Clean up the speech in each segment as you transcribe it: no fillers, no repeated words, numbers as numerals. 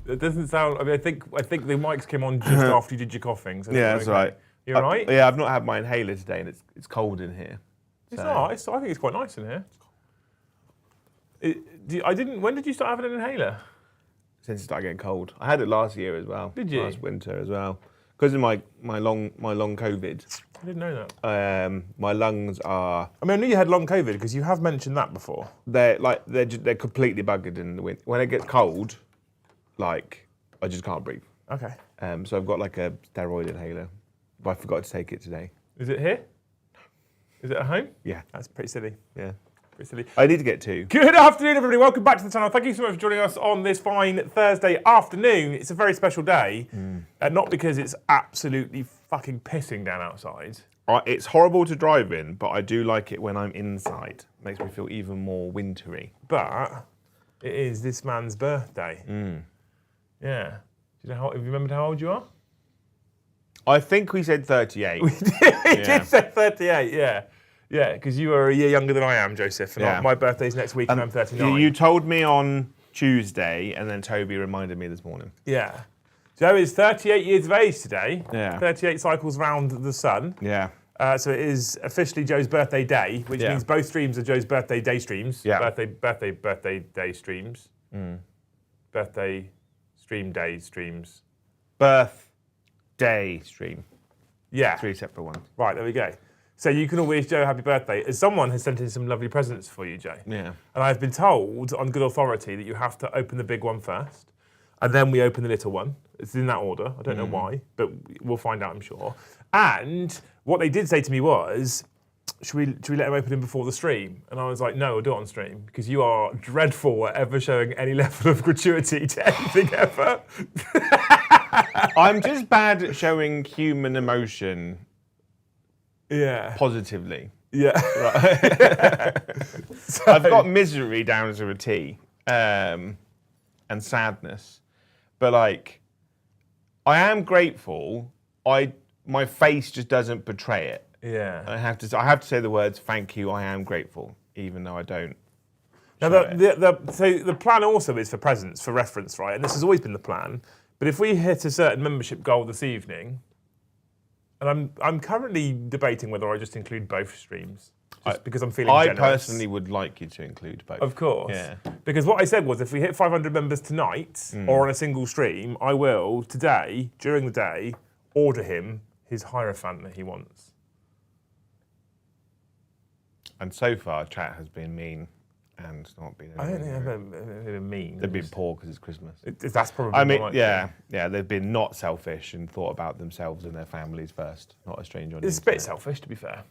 It doesn't sound. I mean, I think the mics came on just after you did your coughing. So Yeah, that's right. You all right? Yeah, I've not had my inhaler today, and it's cold in here. It's nice. I think it's quite nice in here. When did you start having an inhaler? Since it started getting cold. I had it last year as well. Did you? Last winter as well. Because of my long COVID. I didn't know that. My lungs are. I mean, I knew you had long COVID because you have mentioned that before. They're completely buggered in the winter. When it gets cold, like I just can't breathe. Okay. So I've got like a steroid inhaler, but I forgot to take it today. Is it here? Is it at home? Yeah. That's pretty silly. Yeah. Pretty silly. I need to get 2. Good afternoon, everybody. Welcome back to the channel. Thank you so much for joining us on this fine Thursday afternoon. It's a very special day, not because it's absolutely fucking pissing down outside. It's horrible to drive in, but I do like it when I'm inside. Makes me feel even more wintry. But it is this man's birthday. Yeah. Do you know have you remembered how old you are? I think we said 38. We did say 38, yeah. Yeah, because you are a year younger than I am, Joseph. And my birthday's next week and I'm 39. You told me on Tuesday, and then Toby reminded me this morning. Yeah. Joe is 38 years of age today. Yeah. 38 cycles round the sun. Yeah. So it is officially Joe's birthday day, which means both streams are Joe's birthday day streams. Yeah. Birthday day streams. Birthday stream day streams. Birthday stream. Yeah. 3 separate ones. Right, there we go. So you can all wish Joe a happy birthday. As someone has sent in some lovely presents for you, Joe. Yeah. And I've been told on good authority that you have to open the big one first, and then we open the little one. It's in that order. I don't know why, but we'll find out, I'm sure. And what they did say to me was, should we let him open him before the stream? And I was like, no, we'll do it on stream, because you are dreadful at ever showing any level of gratuity to anything ever. I'm just bad at showing human emotion positively. Yeah. Right. So, I've got misery down to a T, and sadness. But like, I am grateful. My face just doesn't portray it. Yeah. I have to say the words "thank you." I am grateful, even though I don't. Now, so the plan also is for presents, for reference, right? And this has always been the plan. But if we hit a certain membership goal this evening, and I'm currently debating whether I just include both streams, because I'm feeling generous. I personally would like you to include both. Of course. Yeah. Because what I said was, if we hit 500 members tonight, or on a single stream, I will, today, during the day, order him his Hierofant that he wants. And so far, chat has been mean and not been. I don't think they've been mean. They've been poor because it's Christmas. That's probably. I mean, yeah. They've been not selfish and thought about themselves and their families first, not a stranger on the internet. It's a bit selfish, to be fair.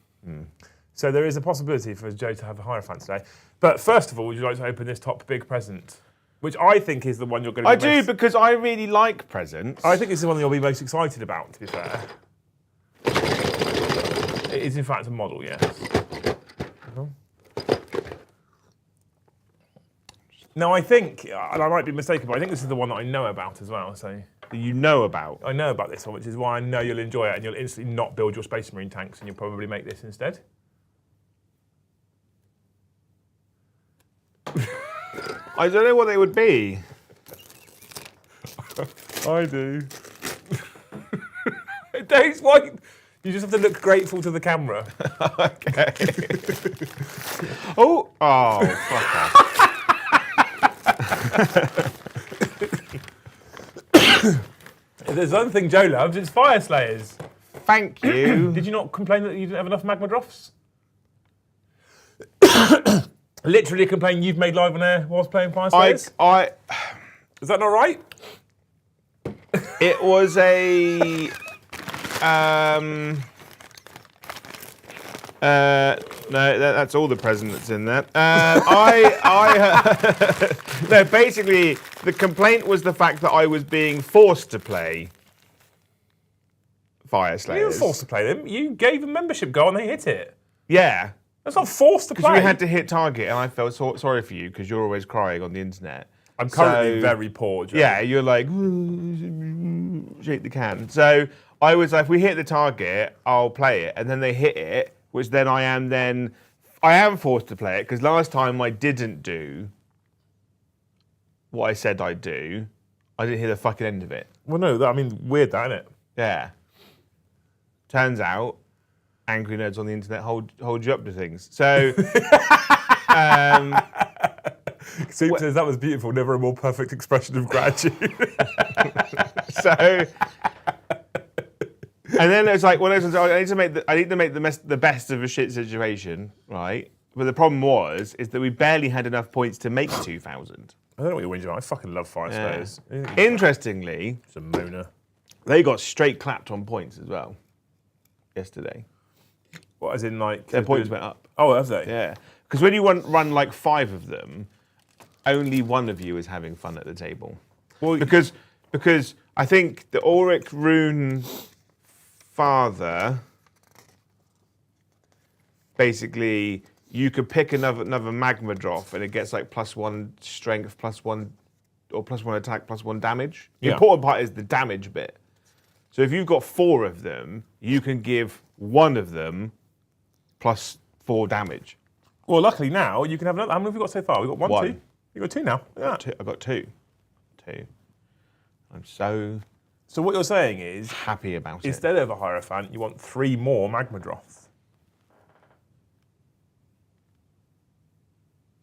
So there is a possibility for Joe to have a Hierophant today. But first of all, would you like to open this top big present, which I think is the one you're going to. I do, because I really like presents. I think it's the one you'll be most excited about, to be fair. It is in fact a model, yes. No, I think, and I might be mistaken, but I think this is the one that I know about as well. So you know about? I know about this one, which is why I know you'll enjoy it, and you'll instantly not build your Space Marine tanks, and you'll probably make this instead. I don't know what they would be. I do. Don't, why? You just have to look grateful to the camera. Okay. Oh, fuck off. There's one thing Joe loves, it's Fire Slayers. Thank you. Did you not complain that you didn't have enough magma drops? Literally complain you've made live on air whilst playing Fire Slayers? Is that not right? It was a... no, that's all the present that's in there. No, basically, the complaint was the fact that I was being forced to play Fire Slayers. You were forced to play them. You gave a membership goal and they hit it. Yeah. That's not forced to play. Because we had to hit target, and I felt sorry for you because you're always crying on the internet. I'm currently very poor, Joe. Yeah, you're like, shake the can. So I was like, if we hit the target, I'll play it. And then they hit it, which then I am forced to play it, because last time I didn't do what I said I'd do. I didn't hear the fucking end of it. Well, no, I mean, weird that, isn't it? Yeah. Turns out, angry nerds on the internet hold you up to things. So, Soup says that was beautiful. Never a more perfect expression of gratitude. so, and then it's like, I need to make the best of a shit situation, right? But the problem is that we barely had enough points to make 2,000. I don't know what you're whinging about. I fucking love fire spurs. Interestingly, it's a moaner. They got straight clapped on points as well yesterday. What, as in like... Their points went up. Oh, have they? Yeah. Because when you run like 5 of them, only one of you is having fun at the table. Well, because I think the Auric Rune Father, basically, you could pick another magma drop and it gets like +1 strength, +1 or +1 attack, +1 damage. The important part is the damage bit. So if you've got 4 of them, you can give one of them +4 damage. Well, luckily now you can have another. How many have we got so far? We've got one. 2. You've got 2 now. I've got two. I'm so what you're saying is, happy about it. instead of a Hierophant, you want 3 more magma drops.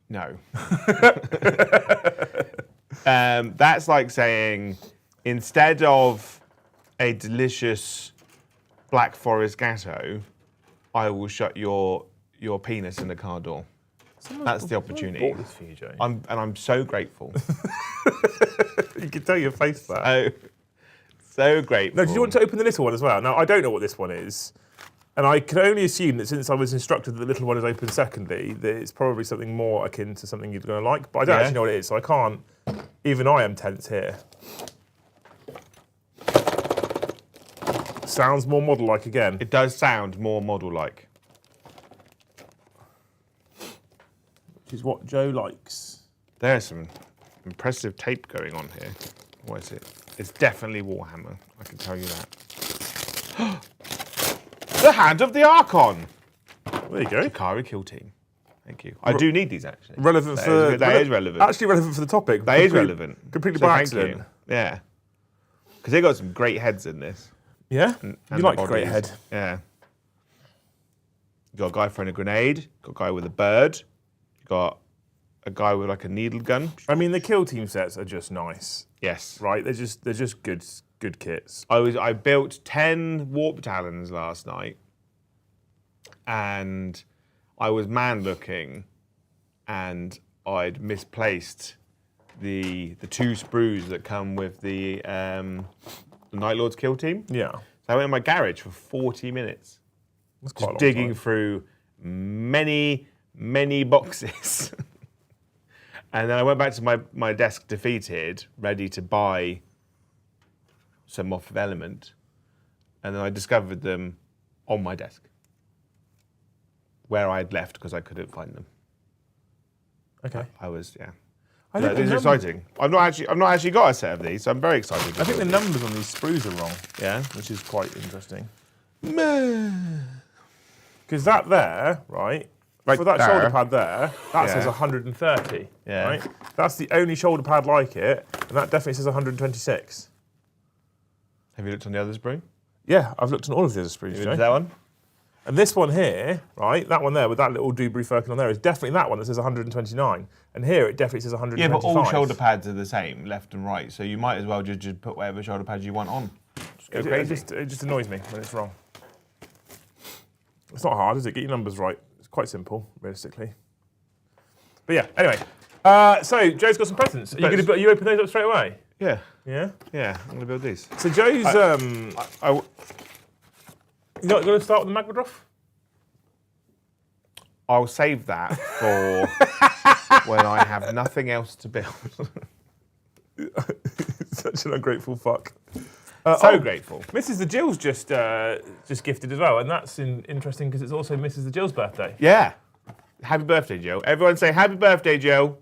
No. That's like saying, instead of a delicious Black Forest Gatto, I will shut your penis in the car door. That's the opportunity. Bought this for you, Joe. I'm so grateful. You can tell your face that. So grateful. No, did you want to open the little one as well? Now, I don't know what this one is. And I can only assume that since I was instructed that the little one is open secondly, that it's probably something more akin to something you're going to like. But I don't actually know what it is, so I can't. Even I am tense here. Sounds more model-like again. It does sound more model-like. Which is what Joe likes. There's some impressive tape going on here. What is it? It's definitely Warhammer. I can tell you that. The Hand of the Archon. There you go. Shikari Kill Team. Thank you. I do need these actually. Relevant for that is relevant. Actually relevant for the topic. That is relevant. Completely So by thank accident. you. Yeah. Because they got some great heads in this. Yeah? And You the like a bodies. great head. Yeah. You got a guy throwing a grenade. You got a guy with a bird. You got a guy with like a needle gun. I mean, the kill team sets are just nice, Yes. right? They're just good kits. I built 10 warp talons last night, and I was man looking, and I'd misplaced the 2 sprues that come with the Night Lord's kill team. Yeah. So I went in my garage for 40 minutes, That's quite a long digging time. through many boxes. And then I went back to my desk defeated, ready to buy some off of Element. And then I discovered them on my desk, where I had left because I couldn't find them. Okay. I was, yeah. I No, think this is exciting. I've not actually got a set of these, so I'm very excited. I think the numbers on these sprues are wrong, Yeah. which is quite interesting. Because that there, right? Right for that there. shoulder pad there, that Yeah. says 130. Yeah. Right? That's the only shoulder pad like it, and that definitely says 126. Have you looked on the other sprue? Yeah, I've looked on all of the other sprues, Have you Joe. looked at that one? And this one here, right, that one there with that little Dewberry Firkin on there is definitely that one that says 129. And here it definitely says Yeah, 125. but all shoulder pads are the same, left and right, so you might as well just put whatever shoulder pads you want on. Just go crazy. It just annoys me when it's wrong. It's not hard, is it? Get your numbers right. It's quite simple, realistically. But yeah, anyway. So Joe's got some presents. Are you open those up straight away? Yeah, Yeah. yeah, I'm gonna build these. So Joe's you not going to start with the Magmadroth? I'll save that for when I have nothing else to build. Such an ungrateful fuck. So grateful. Mrs. the Jill's just gifted as well, and that's interesting because it's also Mrs. the Jill's birthday. Yeah. Happy birthday, Jill. Everyone say happy birthday, Jill.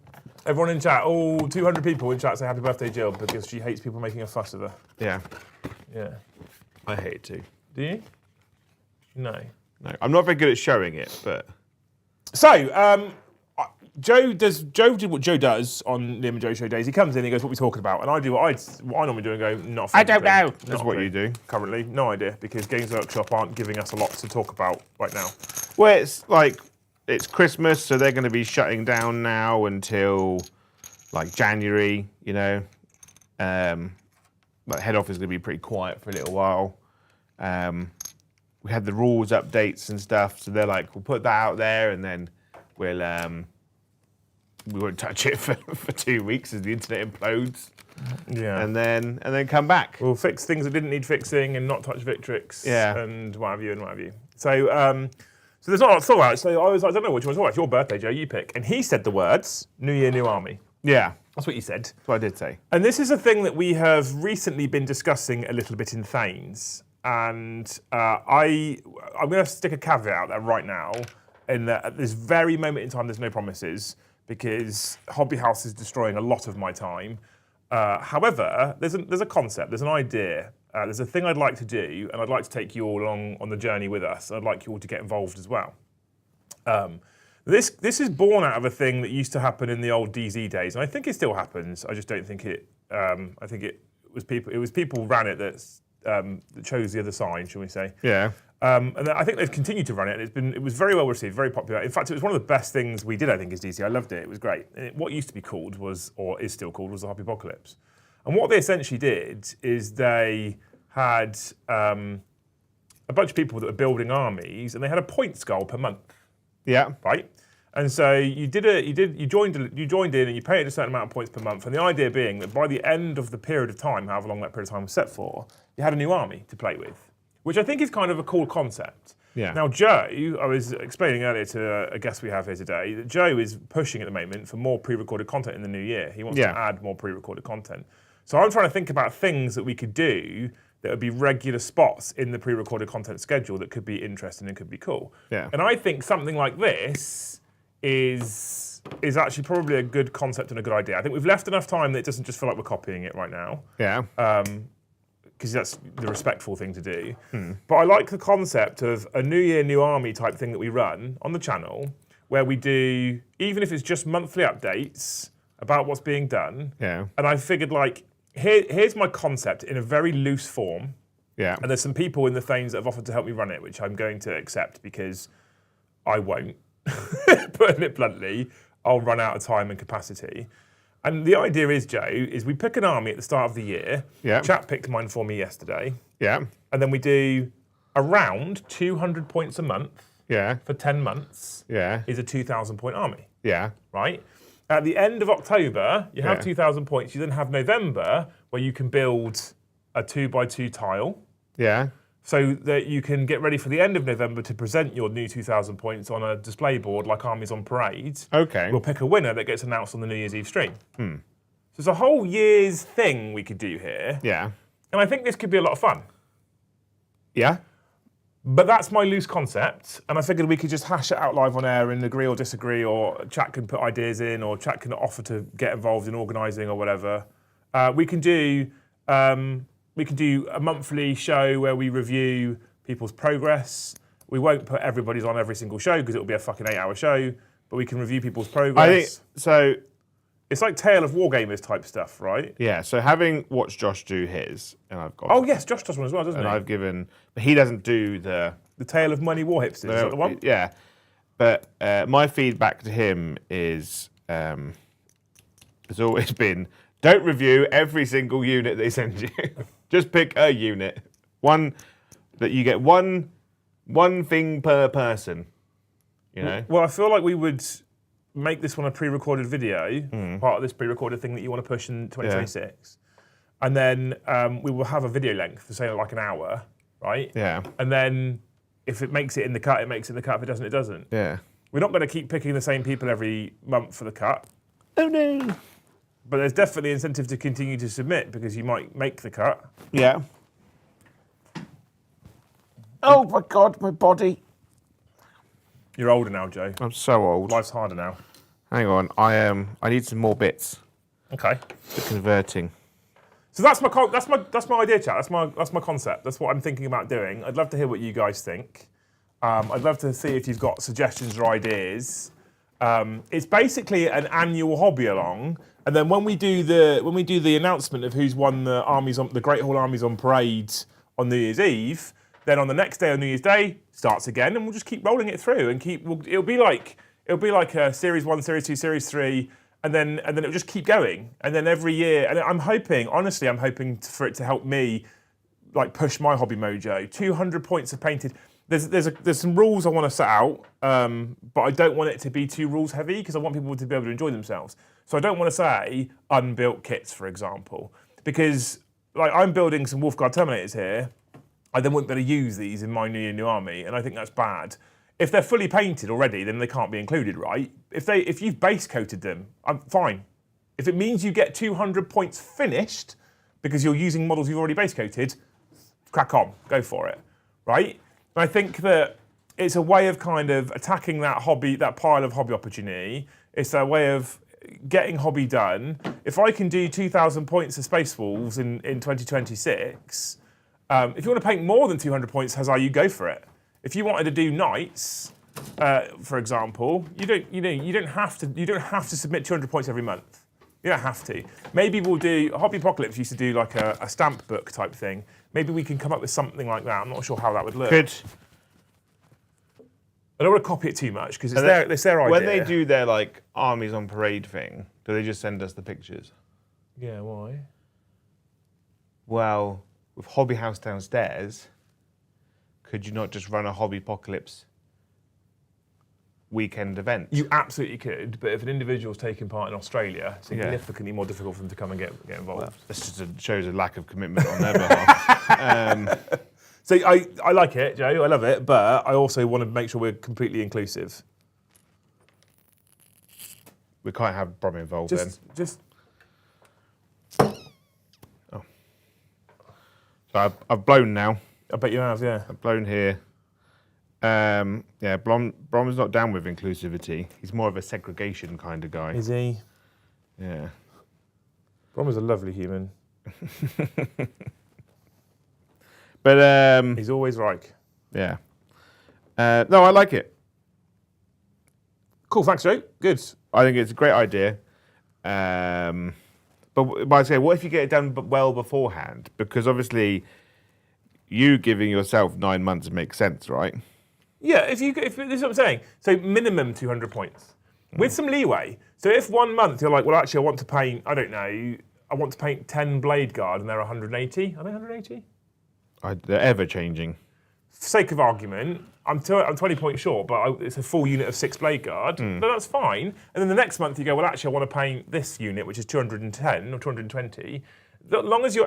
Everyone in chat, all 200 people in chat say happy birthday, Jill, because she hates people making a fuss of her. Yeah. Yeah. I hate it too. Do you? No. No, I'm not very good at showing it, but... So, Joe did what Joe does on Liam and Joe show days. He comes in, he goes, "What are we talking about?" And I do what I normally do and go, "Not a I fucking don't clue. know. Not That's a what clue. you do. Currently, no idea, because Games Workshop aren't giving us a lot to talk about right now. Well, it's like it's Christmas, so they're going to be shutting down now until like January. You know, like head office is going to be pretty quiet for a little while. We had the rules updates and stuff, so they're like, we'll put that out there, and then we'll we won't touch it for 2 weeks as the internet implodes, Yeah. and then come back. We'll fix things that didn't need fixing and not touch Victrix. Yeah. And what have you. So, so there's not a lot to talk about. So I was like, I don't know which one to talk about. It's your birthday, Joe. You pick. And he said the words, "New Year, New Army." Yeah, That's what you said. that's what I did say. And this is a thing that we have recently been discussing a little bit in Thanes. And I'm going to stick a caveat out there right now, in that at this very moment in time, there's no promises, because Hobby House is destroying a lot of my time. However, there's a concept, there's an idea, there's a thing I'd like to do, and I'd like to take you all along on the journey with us. I'd like you all to get involved as well. This is born out of a thing that used to happen in the old DZ days, and I think it still happens. I just don't think it. I think it was people. It was people who ran it that chose the other side, shall we say? Yeah. And I think they've continued to run it. And it was very well received, very popular. In fact, it was one of the best things we did, I think, as DC. I loved it. It was great. And what used to be called was, or is still called, was the Hobby Apocalypse. And what they essentially did is they had a bunch of people that were building armies, and they had a points goal per month. Yeah. Right? And so you joined in and you paid a certain amount of points per month. And the idea being that by the end of the period of time, however long that period of time was set for, you had a new army to play with, which I think is kind of a cool concept. Yeah. Now, Joe, I was explaining earlier to a guest we have here today that Joe is pushing at the moment for more pre-recorded content in the new year. He wants to add more pre-recorded content. So I'm trying to think about things that we could do that would be regular spots in the pre-recorded content schedule that could be interesting and could be cool. Yeah. And I think something like this is actually probably a good concept and a good idea. I think we've left enough time that it doesn't just feel like we're copying it right now. Yeah. Because that's the respectful thing to do. But I like the concept of a New Year, New Army type thing that we run on the channel, where we do, even if it's just monthly updates about what's being done. Yeah. And I figured, like, here's my concept in a very loose form. Yeah. And there's some people in the Thanes that have offered to help me run it, which I'm going to accept because I won't. Putting it bluntly, I'll run out of time and capacity. And the idea is, Joe, is we pick an army at the start of the year. Yeah. Chap picked mine for me yesterday. Yeah. And then we do around 200 points a month Yeah. for 10 months. Yeah. Is a 2,000 point army, Yeah. right? At the end of October, you have Yeah. 2,000 points. You then have November, where you can build a 2x2 tile, Yeah. so that you can get ready for the end of November to present your new 2,000 points on a display board like Armies on Parade. Okay. We'll pick a winner that gets announced on the New Year's Eve stream. So it's a whole year's thing we could do here. Yeah. And I think this could be a lot of fun. Yeah. But that's my loose concept, and I figured we could just hash it out live on air and agree or disagree, or chat can put ideas in, or chat can offer to get involved in organising or whatever. We can do a monthly show where we review people's progress. We won't put everybody's on every single show because it'll be a fucking 8-hour show, but we can review people's progress. I think so. It's like Tale of Wargamers type stuff, right? Yeah. So having watched Josh do his, and I've got. Oh yes, Josh does one as well, doesn't And he? I've given, but he doesn't do the. The Tale of Money War Hipsters, is that the one? Yeah. But my feedback to him is, has always been, don't review every single unit they send you. Just pick a unit, one that you get one thing per person. You know. Well, I feel like we would make this one a pre-recorded video, part of this pre-recorded thing that you want to push in 2026. And then we will have a video length for, say, like an hour, right? Yeah. And then if it makes it in the cut, it makes it in the cut. If it doesn't, it doesn't. Yeah. We're not going to keep picking the same people every month for the cut. Oh no. But there's definitely incentive to continue to submit because you might make the cut. Yeah. Oh my God, my body. You're older now, Joe. I'm so old. Life's harder now. Hang on, I need some more bits Okay. for converting. So that's my idea, chat. That's my concept. That's what I'm thinking about doing. I'd love to hear what you guys think. I'd love to see if you've got suggestions or ideas. It's basically an annual hobby along, and then when we do the announcement of who's won the Great Hall Armies on Parade on New Year's Eve, then on the next day on New Year's Day starts again, and we'll just keep rolling it through and it'll be like a Series 1, Series 2, Series 3. And then it'll just keep going. And then every year, and I'm hoping for it to help me like push my hobby mojo. 200 points of painted. There's some rules I want to set out, but I don't want it to be too rules heavy because I want people to be able to enjoy themselves. So I don't want to say unbuilt kits, for example, because like I'm building some Wolfguard Terminators here. I then wouldn't be able to use these in my new army, and I think that's bad. If they're fully painted already, then they can't be included, right? If you've base coated them, I'm fine. If it means you get 200 points finished because you're using models you've already base coated, crack on, go for it, right? And I think that it's a way of kind of attacking that pile of hobby opportunity. It's a way of getting hobby done. If I can do 2,000 points of Space Wolves in 2026, if you want to paint more than 200 points, you go for it. If you wanted to do knights, for example, you don't have to submit 200 points every month. You don't have to. Maybe we'll do. Hobby Apocalypse used to do like a stamp book type thing. Maybe we can come up with something like that. I'm not sure how that would look. Could. I don't want to copy it too much because it's their idea. When they do their like armies on parade thing, do they just send us the pictures? Yeah. Why? Well, with Hobby House downstairs. Could you not just run a Hobby Apocalypse weekend event? You absolutely could, but if an individual's taking part in Australia, it's significantly more difficult for them to come and get involved. Well, this just shows a lack of commitment on their behalf. So I like it, Joe, I love it, but I also want to make sure we're completely inclusive. We can't have Brom involved then. Oh. So I've blown now. I bet you have, yeah. I've blown here. Brom's not down with inclusivity. He's more of a segregation kind of guy. Is he? Yeah. Brom is a lovely human. But he's always right. Yeah. No, I like it. Cool, thanks, Joe. Good. I think it's a great idea. But I say, what if you get it done well beforehand? Because obviously, you giving yourself 9 months makes sense, right? Yeah, if this is what I'm saying. So minimum 200 points with some leeway. So if 1 month you're like, well, actually, I want to paint. I don't know. I want to paint 10 Blade Guard, and they're 180. Are they 180? They're ever changing. For sake of argument, I'm 20 points short, but it's a full unit of 6 Blade Guard. No, that's fine. And then the next month you go, well, actually, I want to paint this unit, which is 210 or 220. As long as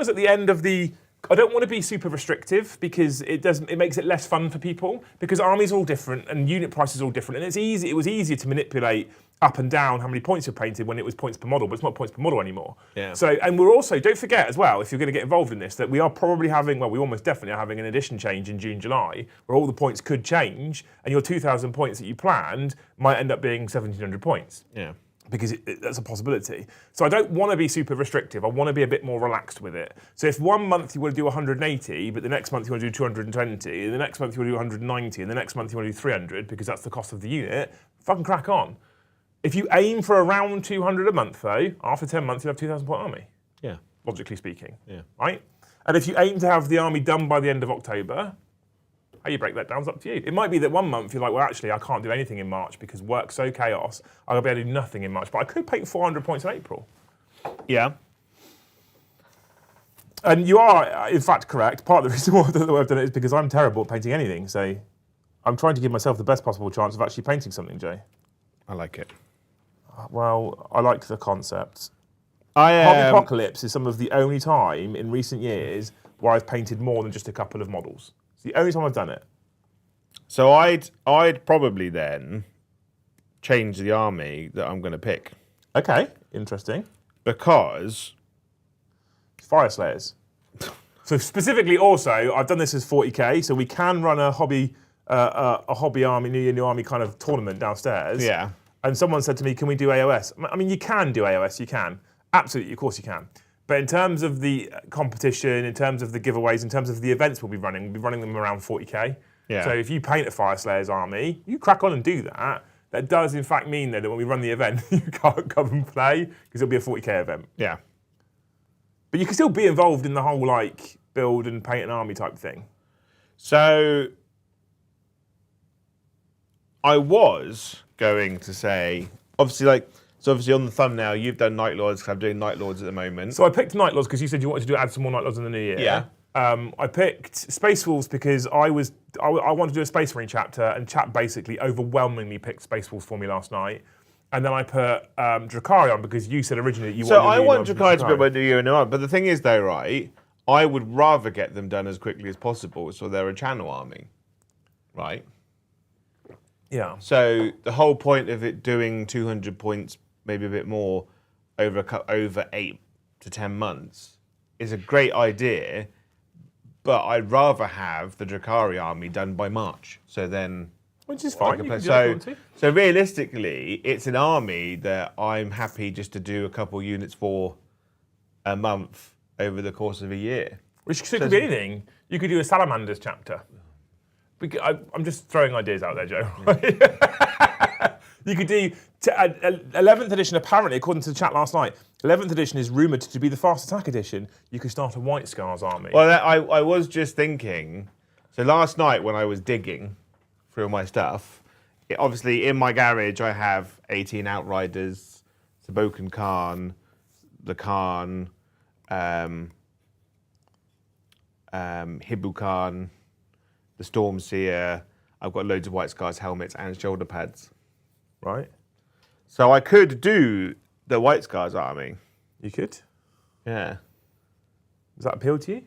at the end of the, I don't want to be super restrictive because it makes it less fun for people because armies are all different and unit prices are all different, and it was easier to manipulate up and down how many points you're painted when it was points per model, but it's not points per model anymore. Yeah. So, and we're also, don't forget as well, if you're going to get involved in this, that we are probably having, well, we almost definitely are having an edition change in June, July, where all the points could change, and your 2,000 points that you planned might end up being 1,700 points. Yeah. Because that's a possibility. So I don't want to be super restrictive. I want to be a bit more relaxed with it. So if 1 month you want to do 180, but the next month you want to do 220, and the next month you want to do 190, and the next month you want to do 300, because that's the cost of the unit, fucking crack on. If you aim for around 200 a month, though, after 10 months, you'll have a 2,000 point army. Yeah. Logically speaking. Yeah. Right? And if you aim to have the army done by the end of October, how you break that down is up to you. It might be that 1 month you're like, well, actually, I can't do anything in March because work's so chaos, I'll be able to do nothing in March, but I could paint 400 points in April. Yeah. And you are, in fact, correct. Part of the reason why I've done it is because I'm terrible at painting anything, so I'm trying to give myself the best possible chance of actually painting something, Jay. I like it. Well, I like the concept. Hobby Apocalypse is some of the only time in recent years where I've painted more than just a couple of models. It's the only time I've done it. So I'd probably then change the army that I'm going to pick. Okay, interesting. Because Fire Slayers. So specifically, also, I've done this as 40k, so we can run a hobby army, new army kind of tournament downstairs. Yeah. And someone said to me, can we do AOS? I mean, you can do AOS, you can. Absolutely, of course you can. But in terms of the competition, in terms of the giveaways, in terms of the events we'll be running them around 40k. Yeah. So if you paint a Fire Slayers army, you crack on and do that. that does in fact mean though that when we run the event, you can't come and play because it'll be a 40k event. Yeah. But you can still be involved in the whole like build and paint an army type thing. So I was going to say, obviously on the thumbnail you've done Night Lords because I'm doing Night Lords at the moment. So I picked Night Lords because you said you wanted to add some more Night Lords in the new year. Yeah. I picked Space Wolves because I wanted to do a Space Marine chapter, and chat basically overwhelmingly picked Space Wolves for me last night. And then I put Drakari on because you said originally you wanted. So I want Drakari to be my new year and on, but the thing is though, right? I would rather get them done as quickly as possible, so they're a channel army, right? Yeah. So the whole point of it doing 200 points, maybe a bit more, over 8 to 10 months, is a great idea. But I'd rather have the Drakari army done by March. So then, which is fine. So realistically, it's an army that I'm happy just to do a couple units for a month over the course of a year. Which could be anything. You could do a Salamanders chapter. I'm just throwing ideas out there, Joe. You could do 11th edition, apparently, according to the chat last night, 11th edition is rumoured to be the fast attack edition. You could start a White Scars army. Well, I was just thinking, so last night when I was digging through my stuff, obviously in my garage I have 18 Outriders, Sabokan Khan, the Khan, Hibu Khan, the Stormseer. I've got loads of White Scars helmets and shoulder pads. Right. So I could do the White Scars army. You could? Yeah. Does that appeal to you?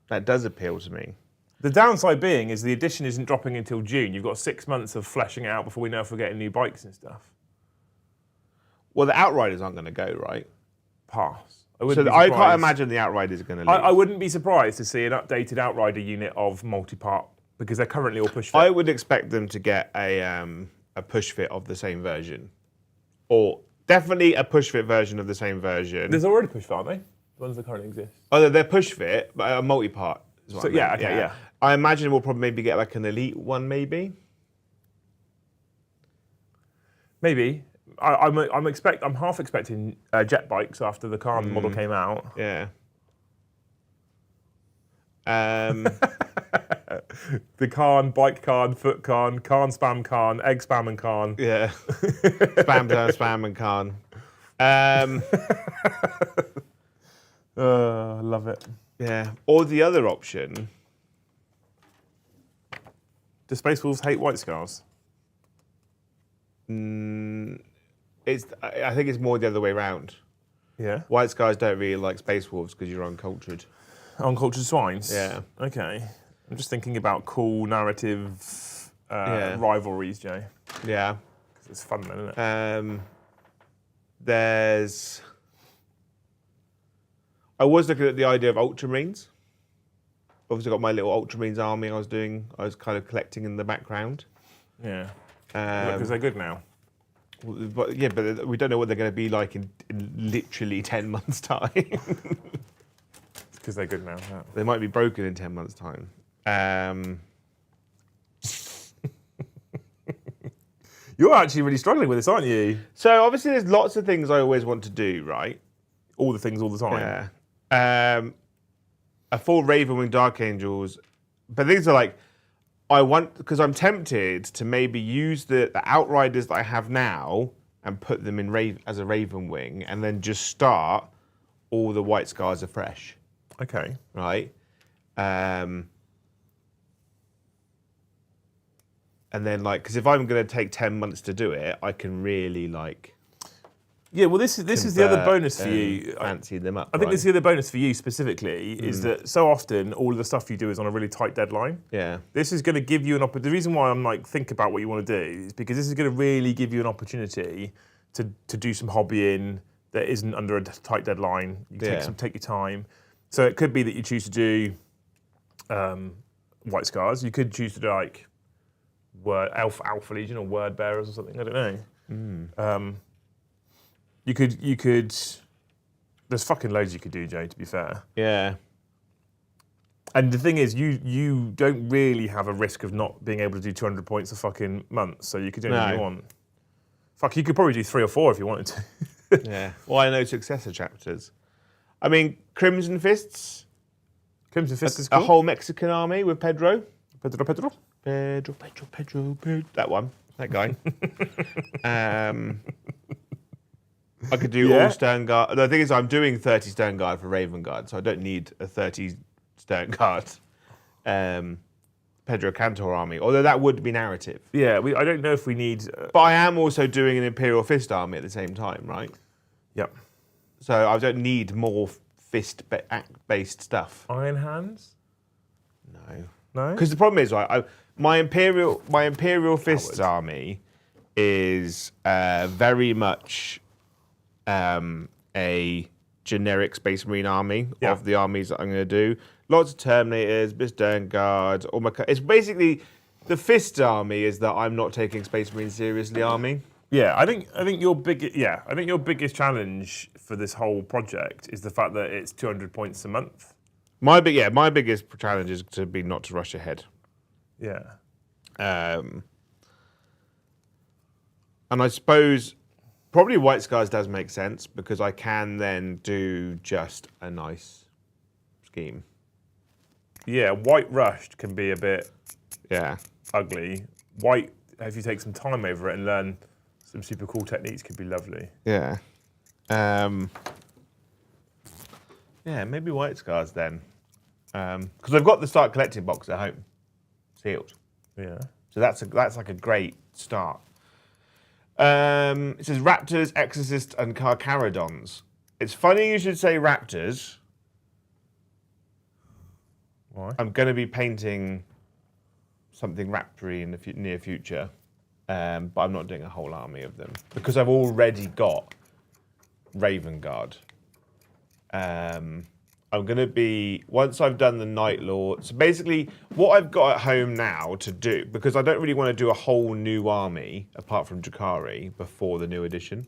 That does appeal to me. The downside being is the edition isn't dropping until June. You've got 6 months of fleshing it out before we know if we're getting new bikes and stuff. Well, the Outriders aren't going to go, right? Pass. I can't imagine the Outriders are going to leave. I wouldn't be surprised to see an updated Outrider unit of multi-part because they're currently all push fit. I would expect them to get a push fit of the same version. Or definitely a push fit version of the same version. There's already push fit, aren't they? The ones that currently exist. Oh, they're push fit, but a multi-part. So, yeah, okay, yeah. I imagine we'll probably maybe get like an elite one, maybe. Maybe. I'm half expecting jet bikes after the Khan model came out. Yeah. The Khan, bike Khan, foot Khan, Khan spam Khan, egg spam and Khan. Yeah. spam and Khan. I love it. Yeah. Or the other option. Do Space Wolves hate White Scars? I think it's more the other way around. Yeah. White Scars don't really like Space Wolves because you're uncultured. Uncultured swines? Yeah. Okay. I'm just thinking about cool narrative rivalries, Joe. Yeah. Because it's fun then, isn't it? I was looking at the idea of Ultramarines. Obviously got my little Ultramarines army I was kind of collecting in the background. Yeah. Because they're good now. But we don't know what they're going to be like in literally 10 months' time. Because they're good now. Yeah. They might be broken in 10 months' time. You're actually really struggling with this, aren't you? So obviously there's lots of things I always want to do, right? All the things all the time. Yeah. A full Ravenwing Dark Angels. But things are like, because I'm tempted to maybe use the Outriders that I have now and put them in as a Ravenwing and then just start all the White Scars afresh. Okay. Right? And then, because if I'm going to take 10 months to do it, I can really, Yeah, well, this is the other bonus for you. Fancy them up. I think this is the other bonus for you specifically is that so often all of the stuff you do is on a really tight deadline. Yeah. This is going to give you an opportunity. The reason why I'm think about what you want to do is because this is going to really give you an opportunity to do some hobbying that isn't under a tight deadline. You take your time. So it could be that you choose to do White Scars. You could choose to do Alpha Legion or Word Bearers or something. I don't know. You could. There's fucking loads you could do, Joe. To be fair. Yeah. And the thing is, you don't really have a risk of not being able to do 200 points a fucking month, so you could do anything you want. Fuck, you could probably do 3 or 4 if you wanted to. Yeah. Why no successor chapters? I mean, Crimson Fists. Crimson Fist is A cool. whole Mexican army with Pedro. Pedro. That one. That guy. I could do all Stern Guard. The thing is, I'm doing 30 Stern Guard for Raven Guard, so I don't need a 30 Stern Guard Pedro Cantor army, although that would be narrative. Yeah, I don't know if we need... But I am also doing an Imperial Fist army at the same time, right? Yep. So I don't need more fist-based stuff. Iron Hands? No. No? Because the problem is, right, my Imperial Fists army is very much a generic Space Marine army of the armies that I'm going to do. Lots of Terminators, Stern Guard. It's basically the Fist army is that I'm not taking Space Marine seriously army. Yeah, I think your biggest challenge for this whole project is the fact that it's 200 points a month. My biggest challenge is to be not to rush ahead. Yeah. And I suppose probably White Scars does make sense because I can then do just a nice scheme. Yeah, White Rushed can be a bit ugly. White, if you take some time over it and learn some super cool techniques, could be lovely. Yeah. Maybe White Scars then. Because I've got the Start Collecting box at home, sealed. Yeah. So that's like a great start. It says Raptors, Exorcists, and Carcharodons. It's funny you should say Raptors. Why? I'm going to be painting something Raptory in the near future, but I'm not doing a whole army of them because I've already got Raven Guard. I'm going to be, once I've done the Night Lord, so basically what I've got at home now to do, because I don't really want to do a whole new army apart from Drakari before the new edition,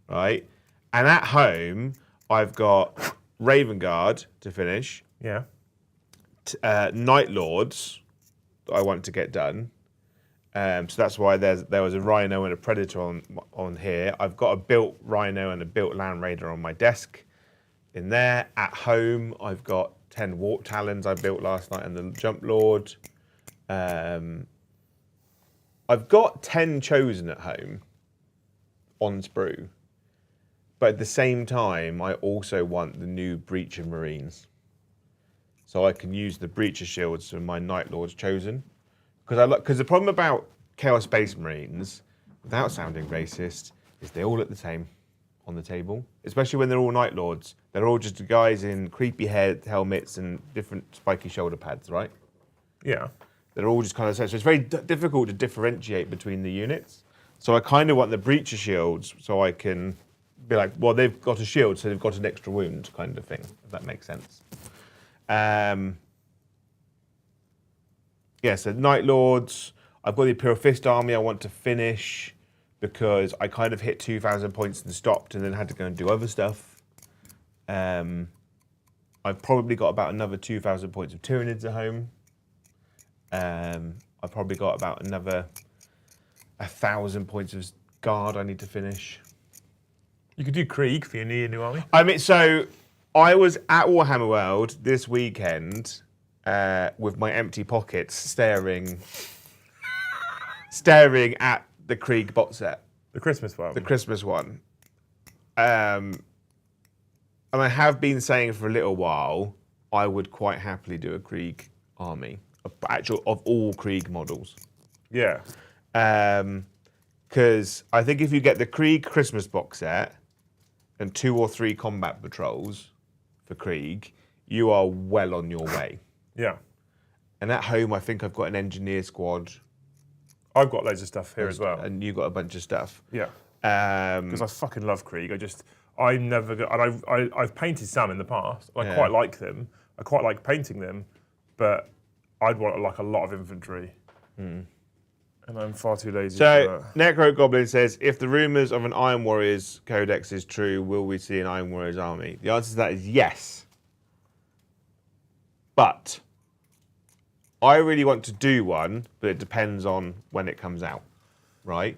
right? And at home, I've got Raven Guard to finish. Yeah. Night Lords that I want to get done. So that's why there was a Rhino and a Predator on here. I've got a built Rhino and a built Land Raider on my desk. In there, at home, I've got 10 Warp Talons I built last night and the Jump Lord. I've got 10 Chosen at home on sprue. But at the same time, I also want the new Breacher Marines. So I can use the Breacher Shields for my Night Lords Chosen. Because the problem about Chaos Space Marines, without sounding racist, is they all look the same on the table. Especially when they're all Night Lords. They're all just guys in creepy helmets and different spiky shoulder pads, right? Yeah. They're all just kind of... So it's very difficult to differentiate between the units. So I kind of want the Breacher Shields so I can be like, well, they've got a shield, so they've got an extra wound kind of thing, if that makes sense. So Night Lords. I've got the Imperial Fist army I want to finish because I kind of hit 2,000 points and stopped and then had to go and do other stuff. I've probably got about another 2,000 points of Tyranids at home. I've probably got about another 1,000 points of Guard I need to finish. You could do Krieg for your new army. I mean, so I was at Warhammer World this weekend with my empty pockets staring at the Krieg bot set. The Christmas one. The Christmas one. And I have been saying for a little while, I would quite happily do a Krieg army, of all Krieg models. Yeah. Because I think if you get the Krieg Christmas box set and 2 or 3 combat patrols for Krieg, you are well on your way. Yeah. And at home, I think I've got an engineer squad. I've got loads of stuff here as well. And you've got a bunch of stuff. Yeah. Because I fucking love Krieg. I've painted some in the past. I quite like them. I quite like painting them, but I'd want like a lot of infantry. And I'm far too lazy for So, that. Necro Goblin says, if the rumours of an Iron Warriors Codex is true, will we see an Iron Warriors army? The answer to that is yes. But I really want to do one, but it depends on when it comes out, right?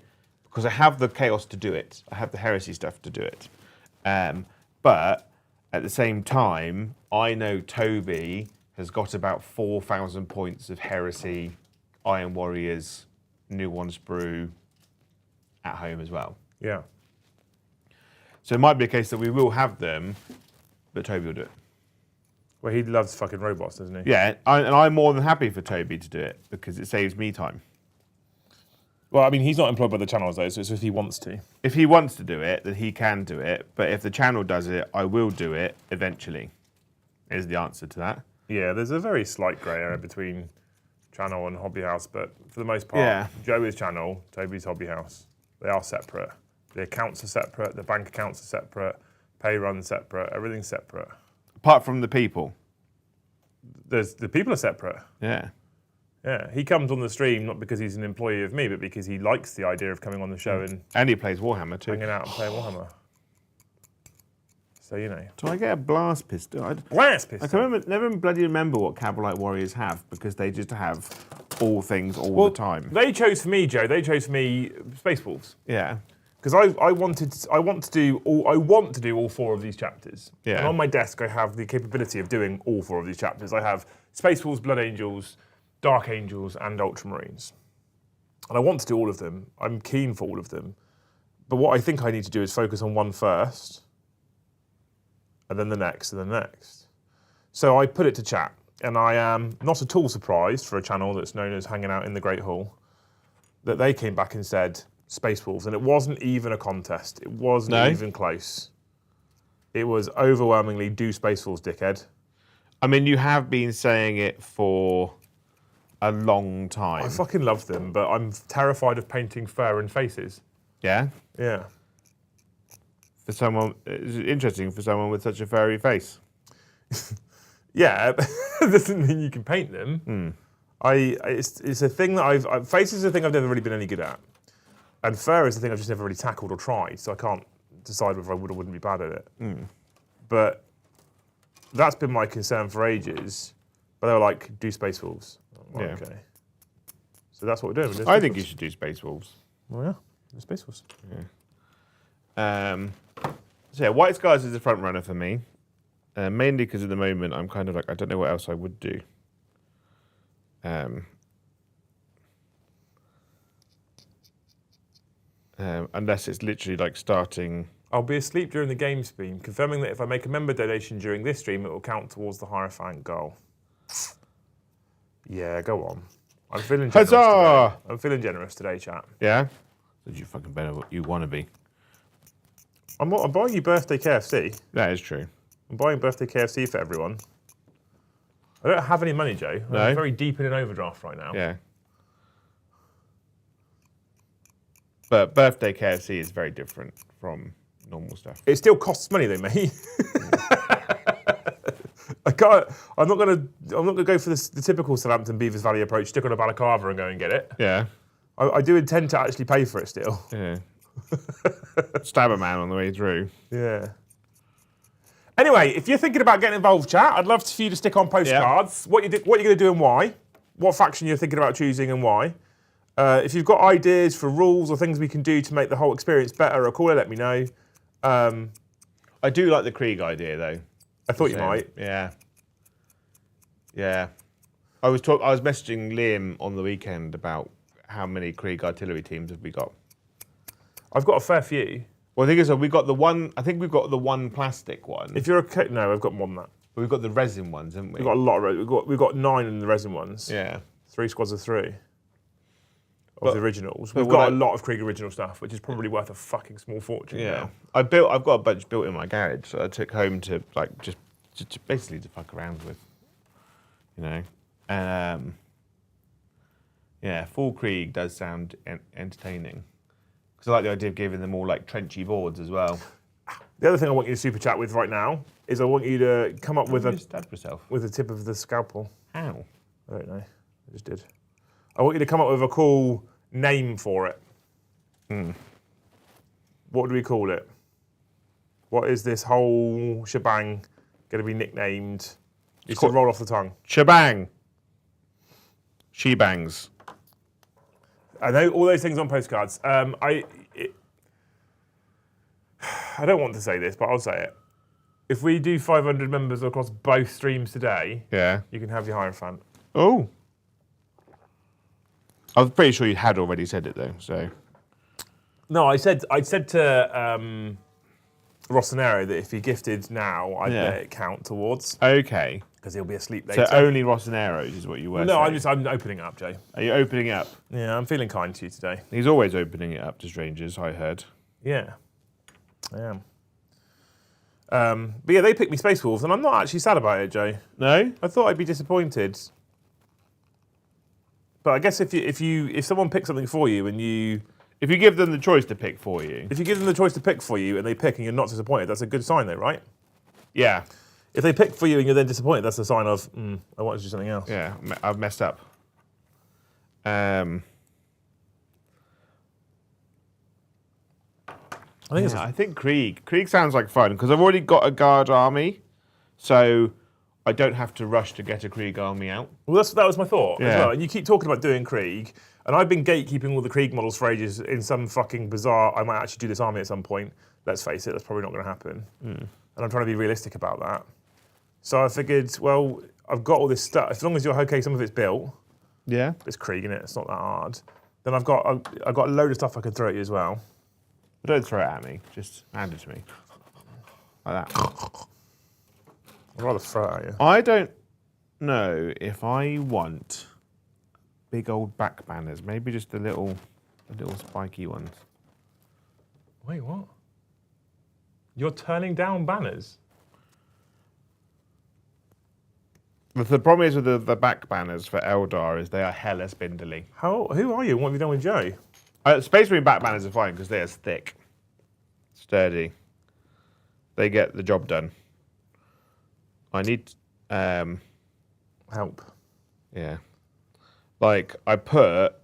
because I have the chaos to do it. I have the heresy stuff to do it. But at the same time, I know Toby has got about 4,000 points of heresy, Iron Warriors, New One Sprue at home as well. Yeah. So it might be a case that we will have them, but Toby will do it. Well, he loves fucking robots, doesn't he? Yeah, and I'm more than happy for Toby to do it because it saves me time. Well, I mean, he's not employed by the channels, though, so it's if he wants to. If he wants to do it, then he can do it. But if the channel does it, I will do it eventually, is the answer to that. Yeah, there's a very slight grey area between channel and hobby house, but for the most part, Joe is channel, Toby's hobby house. They are separate. The accounts are separate, the bank accounts are separate, pay run's separate, everything's separate. Apart from the people. The people are separate. Yeah. Yeah, he comes on the stream not because he's an employee of me, but because he likes the idea of coming on the show and he plays Warhammer too. Hanging out and playing Warhammer. So, you know. Do I get a blast pistol? Blast pistol? I can never bloody remember what Cabalite Warriors have because they just have all things all the time. They chose for me, Joe. They chose for me Space Wolves. Yeah. Because I want to do all 4 of these chapters. Yeah. And on my desk I have the capability of doing all 4 of these chapters. I have Space Wolves, Blood Angels, Dark Angels, and Ultramarines. And I want to do all of them. I'm keen for all of them. But what I think I need to do is focus on one first, and then the next, and then the next. So I put it to chat, and I am not at all surprised for a channel that's known as Hanging Out in the Great Hall, that they came back and said Space Wolves, and it wasn't even a contest. It wasn't even close. It was overwhelmingly do Space Wolves, dickhead. I mean, you have been saying it for a long time. I fucking love them, but I'm terrified of painting fur and faces. Yeah? Yeah. For someone, it's interesting for someone with such a furry face. Yeah, it doesn't mean you can paint them. It's a thing that faces is a thing I've never really been any good at. And fur is the thing I've just never really tackled or tried, so I can't decide whether I would or wouldn't be bad at it. But that's been my concern for ages. But they were like, do Space Wolves. Like, yeah. Okay. So that's what we're doing. I think you should do Space Wolves. Well, yeah, do Space Wolves. Yeah. So yeah, White Scars is the front runner for me. Mainly because at the moment I'm kind of like, I don't know what else I would do. Unless it's literally like starting. I'll be asleep during the game stream, confirming that if I make a member donation during this stream, it will count towards the Hierofant goal. Yeah, go on. I'm feeling generous today. I'm feeling generous today, chat. Yeah? Did you fucking better what you want to be? I'm buying you birthday KFC. That is true. I'm buying birthday KFC for everyone. I don't have any money, Joe. No? I'm very deep in an overdraft right now. Yeah. But birthday KFC is very different from normal stuff. It still costs money, though, mate. I'm not gonna go for the typical Southampton Beavers Valley approach. Stick on a balaclava and go and get it. Yeah. I do intend to actually pay for it still. Yeah. Stab a man on the way through. Yeah. Anyway, if you're thinking about getting involved, chat, I'd love for you to stick on postcards. What you're going to do and why. What faction you're thinking about choosing and why. If you've got ideas for rules or things we can do to make the whole experience better or cooler, let me know. I do like the Krieg idea, though. I thought you might. Yeah. Yeah. I was messaging Liam on the weekend about how many Krieg artillery teams have we got. I've got a fair few. Well, the thing is, we got the one. I think we've got the one plastic one. If you're no, I've got more than that. But we've got the resin ones, haven't we? We've got a lot of resin. We've got 9 in the resin ones. Yeah. 3 squads of 3 of the originals. We've got a lot of Krieg original stuff, which is probably worth a fucking small fortune. Yeah. Now. I've got a bunch built in my garage, so I took home to like just basically to fuck around with, you know. Yeah, full Krieg does sound entertaining. Because I like the idea of giving them all like trenchy boards as well. The other thing I want you to super chat with right now is I want you to come up with stab yourself with the tip of the scalpel. How? I don't know. I just did. I want you to come up with a cool name for it. What do we call it? What is this whole shebang going to be nicknamed? It's to roll off the tongue. Shebang. She bangs. I know all those things on postcards. I don't want to say this, but I'll say it. If we do 500 members across both streams today, you can have your Hierofant. Oh. I was pretty sure you had already said it though, so. No, I said to Rossonero that if he gifted now, I'd let it count towards. Okay. Because he'll be asleep later. So only Rossoneros is what you were saying? No, I'm opening it up, Joe. Are you opening it up? Yeah, I'm feeling kind to you today. He's always opening it up to strangers, I heard. Yeah, I am. But yeah, they picked me Space Wolves, and I'm not actually sad about it, Joe. No? I thought I'd be disappointed. But I guess if someone picks something for you and you... If you give them the choice to pick for you. If you give them the choice to pick for you and they pick and you're not disappointed, that's a good sign though, right? Yeah. If they pick for you and you're then disappointed, that's a sign of, I want to do something else. Yeah, I've messed up. I think Krieg. Krieg sounds like fun because I've already got a guard army, so I don't have to rush to get a Krieg army out. Well, that was my thought as well. And you keep talking about doing Krieg, and I've been gatekeeping all the Krieg models for ages in some fucking bizarre, I might actually do this army at some point. Let's face it, that's probably not going to happen. And I'm trying to be realistic about that. So I figured, well, I've got all this stuff. As long as you're okay, some of it's built. Yeah. It's Krieg, innit? It's not that hard. Then I've got a load of stuff I can throw at you as well. But don't throw it at me. Just hand it to me. Like that. I'd rather throw it at you. I don't know if I want big old back banners. Maybe just the little spiky ones. Wait, what? You're turning down banners? The problem is with the back banners for Eldar is they are hella spindly. Who are you? What have you done with Joe? Space Marine back banners are fine because they're thick, sturdy. They get the job done. I need help. Yeah, like I put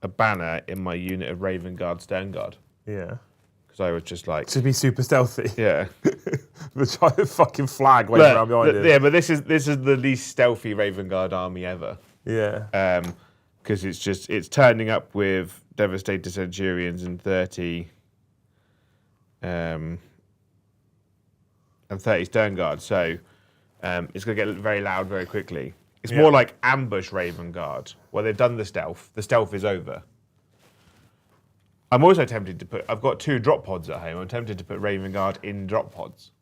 a banner in my unit of Raven Guard Stern Guard. Yeah. Because I was just like to be super stealthy. Yeah. The giant fucking flag waving around behind it. Yeah, but this is the least stealthy Raven Guard army ever. Yeah. Because it's turning up with Devastator Centurions and 30 Stern Guard, so it's going to get very loud very quickly. It's more like ambush Raven Guard, where they've done the stealth. The stealth is over. I'm also tempted to I've got 2 drop pods at home. I'm tempted to put Raven Guard in drop pods.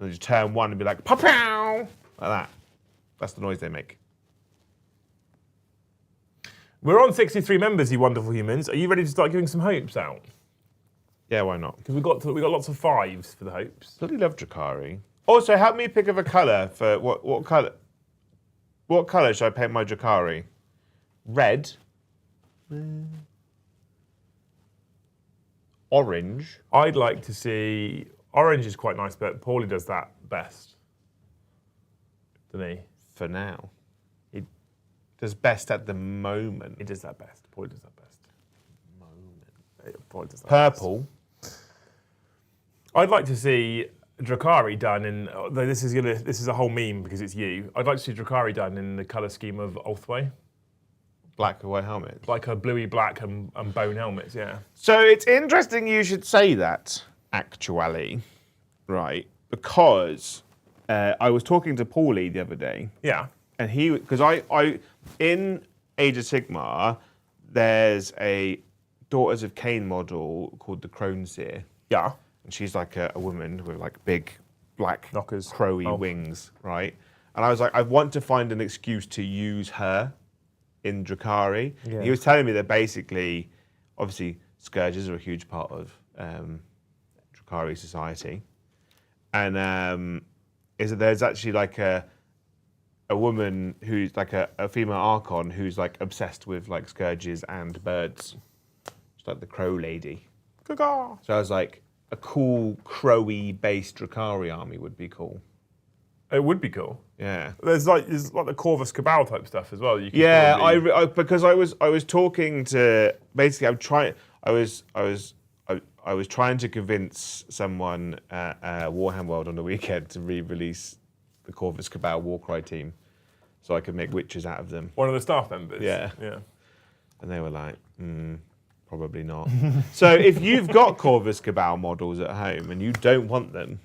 And just turn one and be like, pow, like that. That's the noise they make. We're on 63 members, you wonderful humans. Are you ready to start giving some hopes out? Yeah, why not? Because we got lots of 5s for the hopes. Bloody love Drakari. Also, help me pick of a colour for what colour? What colour should I paint my Drakari? Red. Orange. I'd like to see orange is quite nice, but Paulie does that best, doesn't he? For now, he does best at the moment. He does that best. Paulie does that best. Paulie does that Purple. Best. I'd like to see Drakari done in. This is a whole meme because it's you. I'd like to see Drakari done in the colour scheme of Ulthway. Black and white helmets. Like a bluey black and bone helmets, yeah. So it's interesting you should say that, actually, right? Because I was talking to Paulie the other day. Yeah. And because I in Age of Sigmar, there's a Daughters of Cain model called the Crone Seer. Yeah. And she's like a woman with like big black knockers, crowy wings, right? And I was like, I want to find an excuse to use her in Drakari. Yeah. He was telling me that basically, obviously, scourges are a huge part of Drakari society, and is that there's actually like a woman who's like a female Archon who's like obsessed with like scourges and birds. She's like the crow lady. Caw-caw. So I was like, a cool crowy based Drakari army would be cool. It would be cool. Yeah. There's like the Corvus Cabal type stuff as well. You can because I was talking to basically I was trying to convince someone at Warhammer World on the weekend to re-release the Corvus Cabal Warcry team, so I could make witches out of them. One of the staff members. Yeah. Yeah. And they were like, Probably not. So if you've got Corvus Cabal models at home and you don't want them,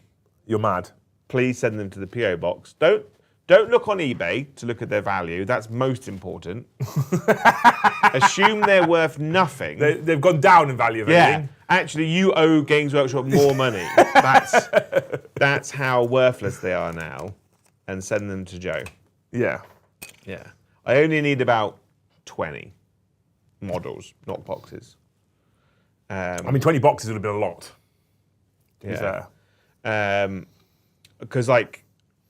You're mad. please send them to the PO box. Don't look on eBay to look at their value. That's most important. Assume they're worth nothing. They've gone down in value. Of Yeah, anything. actually, you owe Games Workshop more money. That's how worthless they are now. And send them to Joe. Yeah. Yeah, I only need about 20 models, not boxes. I mean, 20 boxes would have been a lot. To be fair. Because like,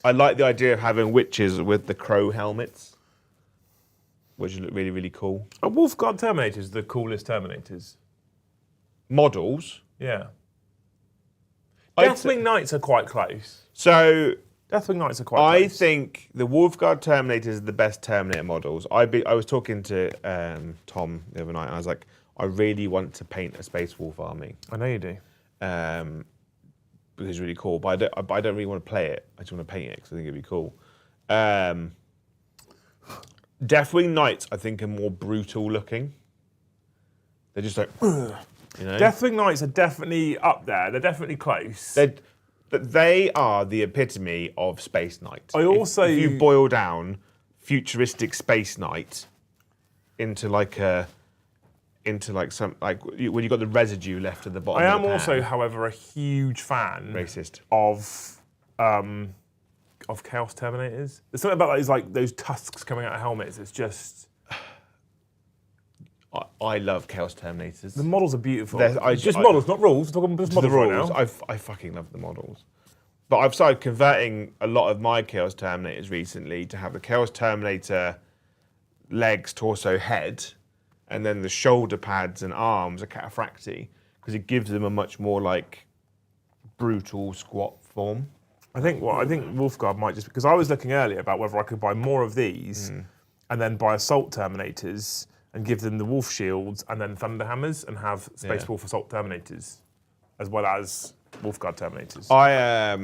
I like the idea of having witches with the crow helmets, which look really, really cool. Are Wolfguard Terminators the coolest Terminators? Models. Yeah. I'd Deathwing Knights are quite close. So Deathwing Knights are quite I close. think the Wolfguard Terminators are the best Terminator models. I was talking to Tom the other night, and I was like, I really want to paint a Space Wolf army. I know you do. Because it's really cool, but I don't really want to play it. I just want to paint it because I think it'd be cool. Deathwing Knights, I think, are more brutal looking. They're just like, you know. Deathwing Knights are definitely up there. They're definitely close. But they are the epitome of Space Knight. I also... if you boil down futuristic Space Knight into like some when you got the residue left at the bottom. I of am the pan. also, however, a huge fan Racist. of Chaos Terminators. There's something about those tusks coming out of helmets. It's just I love Chaos Terminators. the models are beautiful. Just Models, not rules. We're talking just the models right rules. now. I fucking love the models. But I've started converting a lot of my Chaos Terminators recently to have the Chaos Terminator legs, torso, head, and then the shoulder pads and arms are cataphracti because it gives them a much more like brutal squat form. I think Wolfguard might just because I was looking earlier about whether I could buy more of these and then buy Assault Terminators and give them the Wolf Shields and then Thunder Hammers and have Space Wolf Assault Terminators as well as Wolfguard Terminators. I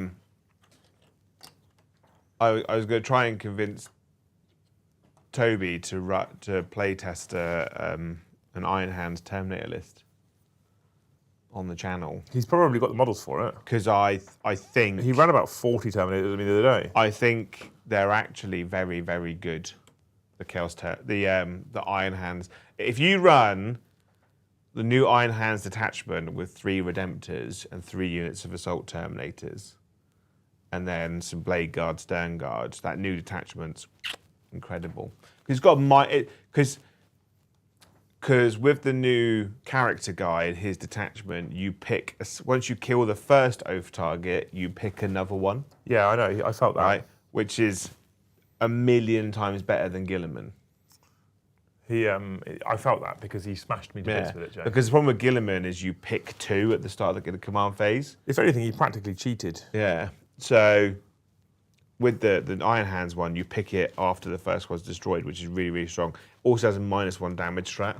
was going to try and convince Toby to play test an Iron Hands Terminator list on the channel. He's probably got the models for it. Because I think He ran about 40 Terminators with me the other day. I think they're actually very, very good. The Iron Hands. If you run the new Iron Hands detachment with 3 Redemptors and 3 units of Assault Terminators, and then some Blade Guard, Stern Guards, that new detachment's incredible. He's got because with the new character guide, his detachment, you pick once you kill the first oath target, you pick another one. Yeah, I know. I felt that. Right, which is 1,000,000 times better than Gilliman. I felt that because he smashed me to bits with it, Joe. Because the problem with Gilliman is you pick 2 at the start of the command phase. If anything, he practically cheated. Yeah. So with the Iron Hands one, you pick it after the first one's destroyed, which is really, really strong. Also has a -1 damage strat.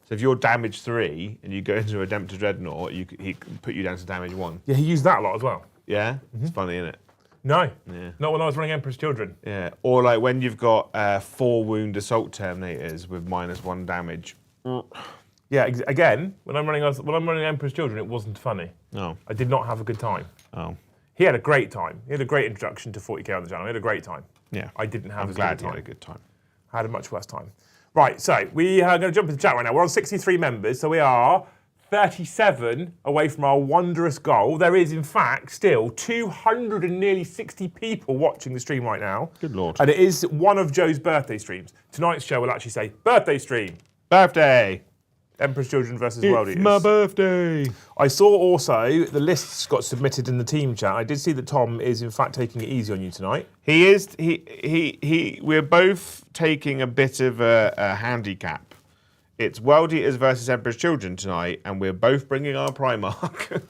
So if you're damage 3 and you go into a Redemptor Dreadnought, he can put you down to damage 1. Yeah, he used that a lot as well. Yeah? It's funny, isn't it? No. Yeah. Not when I was running Emperor's Children. Yeah. Or like when you've got 4 wound Assault Terminators with -1 damage. Yeah, again, when I'm running Emperor's Children, it wasn't funny. No. I did not have a good time. Oh. He had a great time. He had a great introduction to 40k on the channel. He had a great time. Yeah. I didn't have I'm as glad good you a had a time. good time. I had a much worse time. Right, so we are going to jump into the chat right now. We're on 63 members, so we are 37 away from our wondrous goal. There is, in fact, still 260 people watching the stream right now. Good Lord. And it is one of Joe's birthday streams. Tonight's show will actually say, birthday stream. Birthday! Emperor's Children versus World Eaters. My birthday! I saw also the lists got submitted in the team chat. I did see that Tom is, in fact, taking it easy on you tonight. He is. We're both taking a bit of a handicap. It's World Eaters versus Emperor's Children tonight, and we're both bringing our Primarch.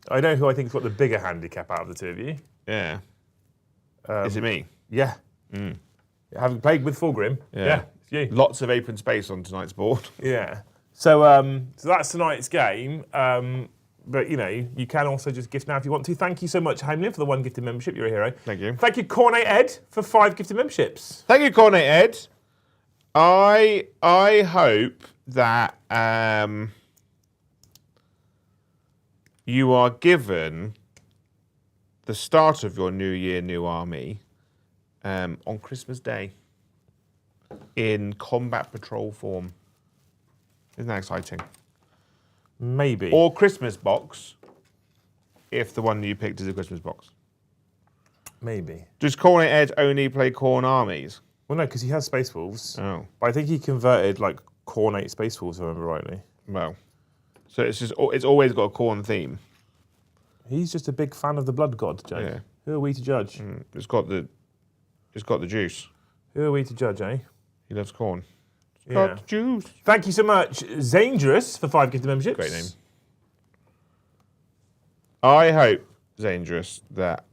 I know who I think's got the bigger handicap out of the two of you. Yeah. Is it me? Yeah. Having played with Fulgrim. Yeah, it's you. Lots of open space on tonight's board. Yeah. So so that's tonight's game. But, you know, you can also just gift now if you want to. Thank you so much, Hamlin, for the 1 gifted membership. You're a hero. Thank you. Thank you, Cornet Ed, for 5 gifted memberships. Thank you, Cornet Ed. I hope that you are given the start of your new year, new army on Christmas Day in combat patrol form. Isn't that exciting? Maybe. Or Christmas box, if the one you picked is a Christmas box. Maybe. Does Cornet Ed only play Khorne armies? Well, no, because he has Space Wolves. Oh. But I think he converted like Khorne Space Wolves, if I remember rightly. Well, so it's always got a Khorne theme. He's just a big fan of the Blood God, Joe. Yeah. Who are we to judge? It's got the juice. Who are we to judge, eh? He loves Khorne. It's Yeah. got the juice. Thank you so much, Zangerous, for 5 gifted memberships. Great name. I hope, Zangerous, that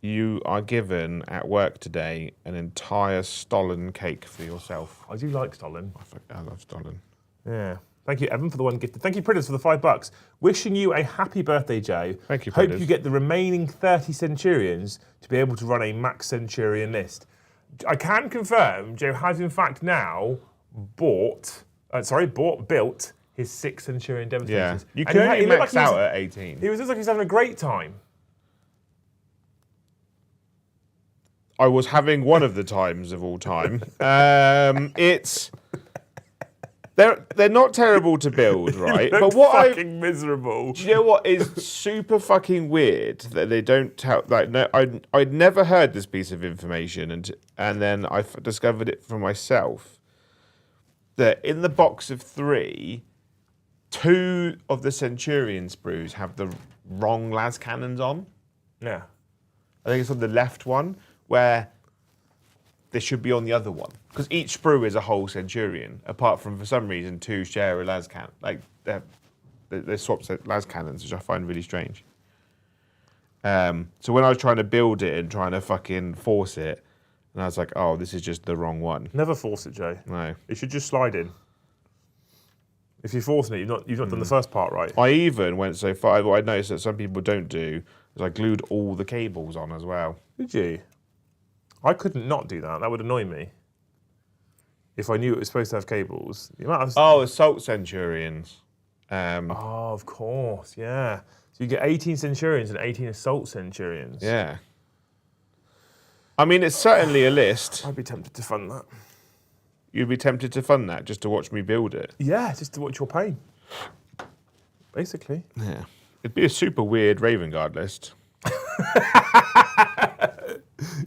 you are given at work today an entire Stollen cake for yourself. I do like Stollen. I love Stollen. Yeah. Thank you, Evan, for the 1 gifted. Thank you, Pridders, for the $5. Wishing you a happy birthday, Joe. Thank you, Hope Pridders. you get the remaining 30 Centurions to be able to run a max Centurion list. I can confirm Joe has in fact now built his 6 Centurion Yeah. demonstrators. You And can he only looked max like he out was- at 18. He looks like he's having a great time. I was having one of the times of all time. They're not terrible to build, right? But fucking miserable. Do you know what is super fucking weird that they don't tell? Like, no, I'd never heard this piece of information, and then I discovered it for myself. That in the box of 3, 2 of the Centurion sprues have the wrong las cannons on. Yeah. I think it's on the left one where they should be on the other one, because each sprue is a whole Centurion. Apart from, for some reason, 2 share a las cannon. Like they swapped las cannons, which I find really strange. So when I was trying to build it and trying to fucking force it, and I was like, oh, this is just the wrong one. Never force it, Joe. No. It should just slide in. If you're forcing it, you've not done the first part right. I even went so far. What I noticed that some people don't do is I glued all the cables on as well. Did you? I couldn't not do that. That would annoy me. If I knew it was supposed to have cables. The amount of... Oh, Assault Centurions. Oh, of course, yeah. So you get 18 Centurions and 18 Assault Centurions. Yeah. I mean, it's certainly a list. I'd be tempted to fund that. You'd be tempted to fund that just to watch me build it. Yeah, just to watch your pain. Basically. Yeah. It'd be a super weird Raven Guard list.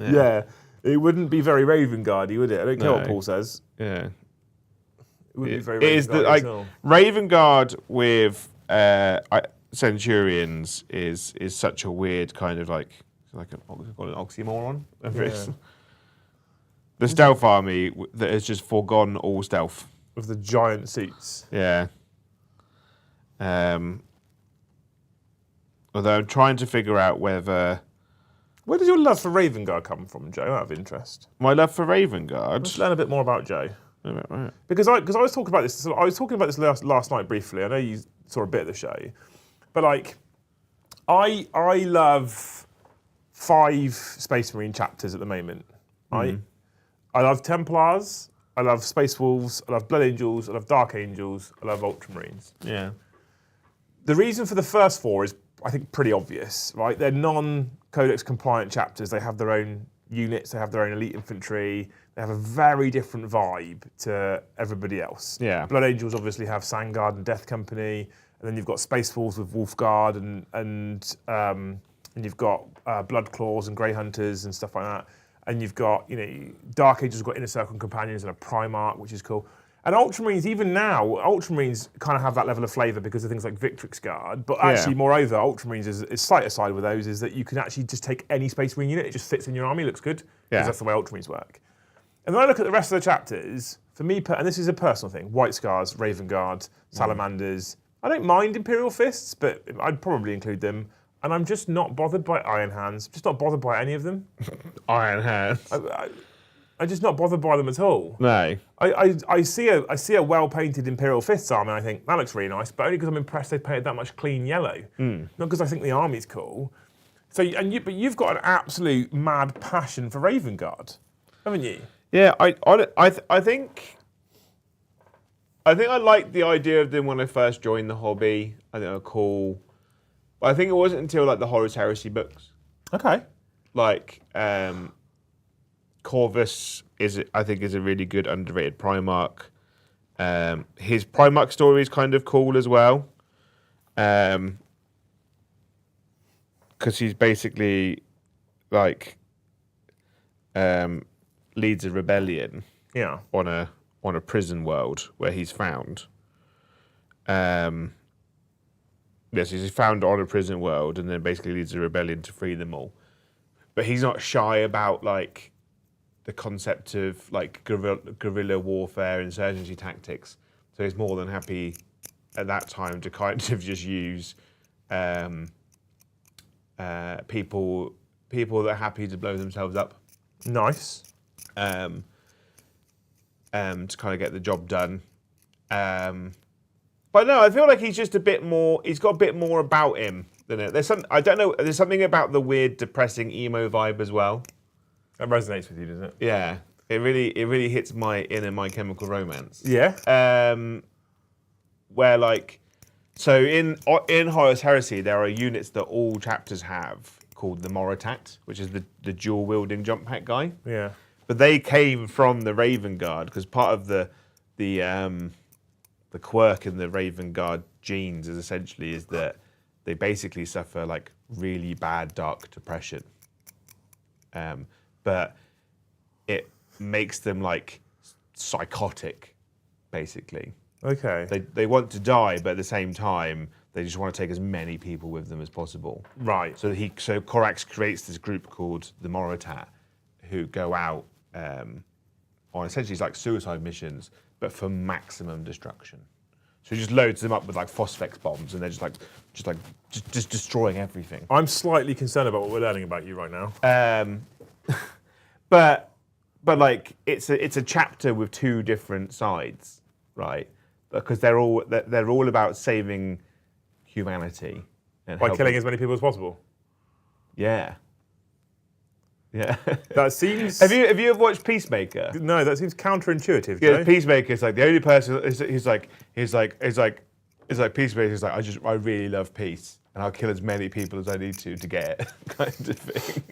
Yeah. It wouldn't be very Raven Guardy, would it? I don't care what No. Paul says. Yeah. It wouldn't be very It is Raven the, Guardy like at all. Raven Guard with Centurions is such a weird kind of like an oxymoron. Yeah. The stealth army that has just foregone all stealth. With the giant suits. Yeah. Although I'm trying to figure out whether Where does your love for Raven Guard come from, Joe, out of interest? my love for Raven Guard. Let's learn a bit more about Joe. Right. Because I was talking about this. So I was talking about this last night briefly. I know you saw a bit of the show, but like, I love 5 Space Marine chapters at the moment. Right? I love Templars. I love Space Wolves. I love Blood Angels. I love Dark Angels. I love Ultramarines. Yeah. The reason for the first 4 is, I think, pretty obvious. Right? They're non-Codex compliant chapters. They have their own units. They have their own elite infantry. They have a very different vibe to everybody else. Yeah. Blood Angels obviously have Sandguard and Death Company, and then you've got Space Wolves with Wolfguard, and you've got Blood Claws and Grey Hunters and stuff like that. And you've got, Dark Angels have got Inner Circle Companions and a Primarch, which is cool. And Ultramarines, even now, Ultramarines kind of have that level of flavour because of things like Victrix Guard. But actually, moreover, Ultramarines is slight aside with those, is that you can actually just take any Space Marine unit, it just fits in your army, looks good. Yeah. Because that's the way Ultramarines work. And when I look at the rest of the chapters, for me, and this is a personal thing, White Scars, Raven Guard, Salamanders, I don't mind Imperial Fists, but I'd probably include them. And I'm just not bothered by Iron Hands, just not bothered by any of them. Iron Hands. I'm just not bothered by them at all. No. I see a well-painted Imperial Fists army and I think, that looks really nice, but only because I'm impressed they painted that much clean yellow. Not because I think the army's cool. So, but you've got an absolute mad passion for Raven Guard, haven't you? Yeah, I think I liked the idea of them when I first joined the hobby. I think they were cool. But I think it wasn't until like the Horus Heresy books. Okay. Like Corvus is a really good underrated Primarch. His Primarch story is kind of cool as well. Because he's basically like leads a rebellion on a prison world where he's found. Yes, he's found on a prison world and then basically leads a rebellion to free them all. But he's not shy about like the concept of like guerrilla warfare, insurgency tactics. So he's more than happy at that time to kind of just use people that are happy to blow themselves up. Nice. To kind of get the job done. But no, I feel like he's just a bit more. He's got a bit more about him than it. There's some. I don't know. There's something about the weird, depressing emo vibe as well. That resonates with you, doesn't it? Yeah, it really hits my inner My Chemical Romance. Yeah. Where like, so in Horus Heresy, there are units that all chapters have called the Moritat, which is the dual wielding jump pack guy. Yeah. But they came from the Raven Guard because part of the quirk in the Raven Guard genes is essentially that they basically suffer like really bad dark depression. But it makes them like psychotic, basically. Okay. They want to die, but at the same time, they just want to take as many people with them as possible. Right. So Korax creates this group called the Moritat, who go out on essentially like suicide missions, but for maximum destruction. So he just loads them up with like phosphex bombs, and they're just destroying everything. I'm slightly concerned about what we're learning about you right now. But like it's a chapter with two different sides, right? Because they're all about saving humanity and By killing as many people as possible. Yeah. Yeah. That seems. Have you ever watched Peacemaker? No, that seems counterintuitive. Yeah, Joe. Peacemaker is like the only person. He's like Peacemaker. He's like I really love peace, and I'll kill as many people as I need to get it, kind of thing.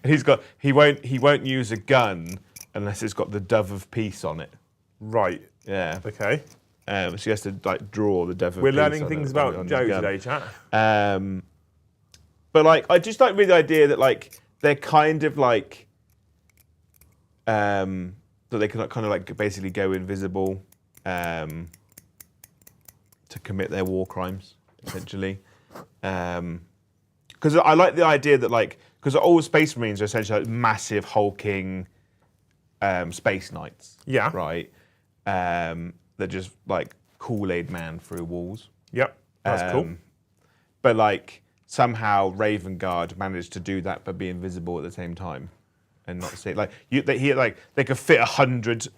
And he won't use a gun unless it's got the dove of peace on it. Right. Yeah. Okay. So he has to like draw the dove of We're peace. We're learning things about Joe today, chat. But like I just like really the idea that like they're kind of like that they can kind of like basically go invisible to commit their war crimes essentially. Because I like the idea that like because all Space Marines are essentially like massive hulking space knights. Yeah. Right. That just like Kool-Aid man through walls. Yep. That's cool. But like somehow Raven Guard managed to do that but be invisible at the same time and not see like they could fit 100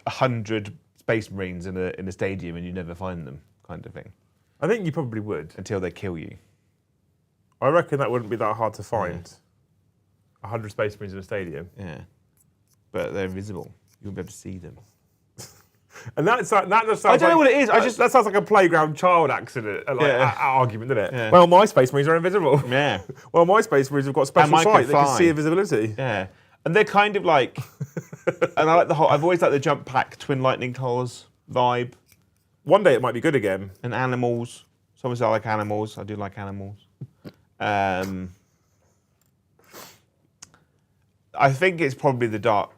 Space Marines in a stadium and you never find them, kind of thing. I think you probably would. Until they kill you. I reckon that wouldn't be that hard to find. 100 Space Marines in a stadium. Yeah. But they're invisible. You won't be able to see them. And that just sounds I don't know what it is. That sounds like a playground child accident, argument, doesn't it? Yeah. Well, my Space Marines are invisible. Yeah. Well, my Space Marines have got special sight. They can see invisibility. Yeah. And they're kind of like, and I like I've always liked the jump pack Twin Lightning Claws vibe. One day it might be good again. And animals. Some say I like animals. I do like animals. I think it's probably the dark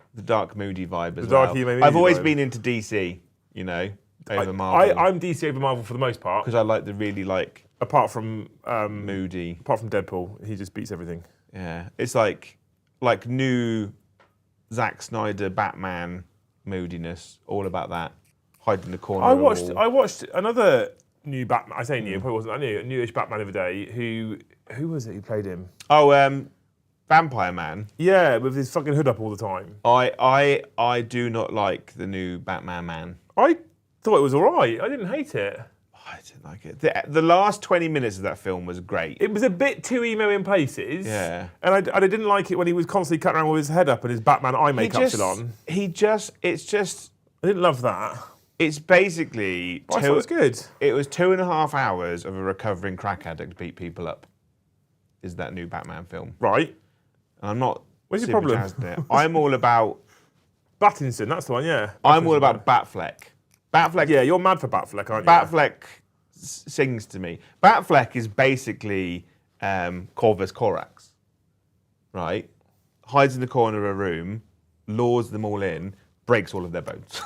moody vibe as well. I've always been into DC, you know, over Marvel. I'm DC over Marvel for the most part. Because I like the really like... Apart from... moody. Apart from Deadpool, he just beats everything. Yeah. It's like new Zack Snyder Batman moodiness, all about that. Hide in the corner. I watched another new Batman. I say new, probably wasn't that new. A newish Batman the other day. Who was it who played him? Oh, Vampire Man. Yeah, with his fucking hood up all the time. I do not like the new Batman Man. I thought it was all right. I didn't hate it. I didn't like it. The last 20 minutes of that film was great. It was a bit too emo in places. Yeah. And I didn't like it when he was constantly cutting around with his head up and his Batman eye makeup still on. It's just... I didn't love that. It's basically... I thought it was good. It was 2.5 hours of a recovering crack addict beat people up. Is that new Batman film. Right. And I'm not... What's your problem? I'm all about... Battinson, that's the one, yeah. I'm all about Batfleck. Batfleck... Yeah, you're mad for Batfleck, aren't you? Batfleck sings to me. Batfleck is basically Corvus Corax, right? Hides in the corner of a room, lures them all in, breaks all of their bones.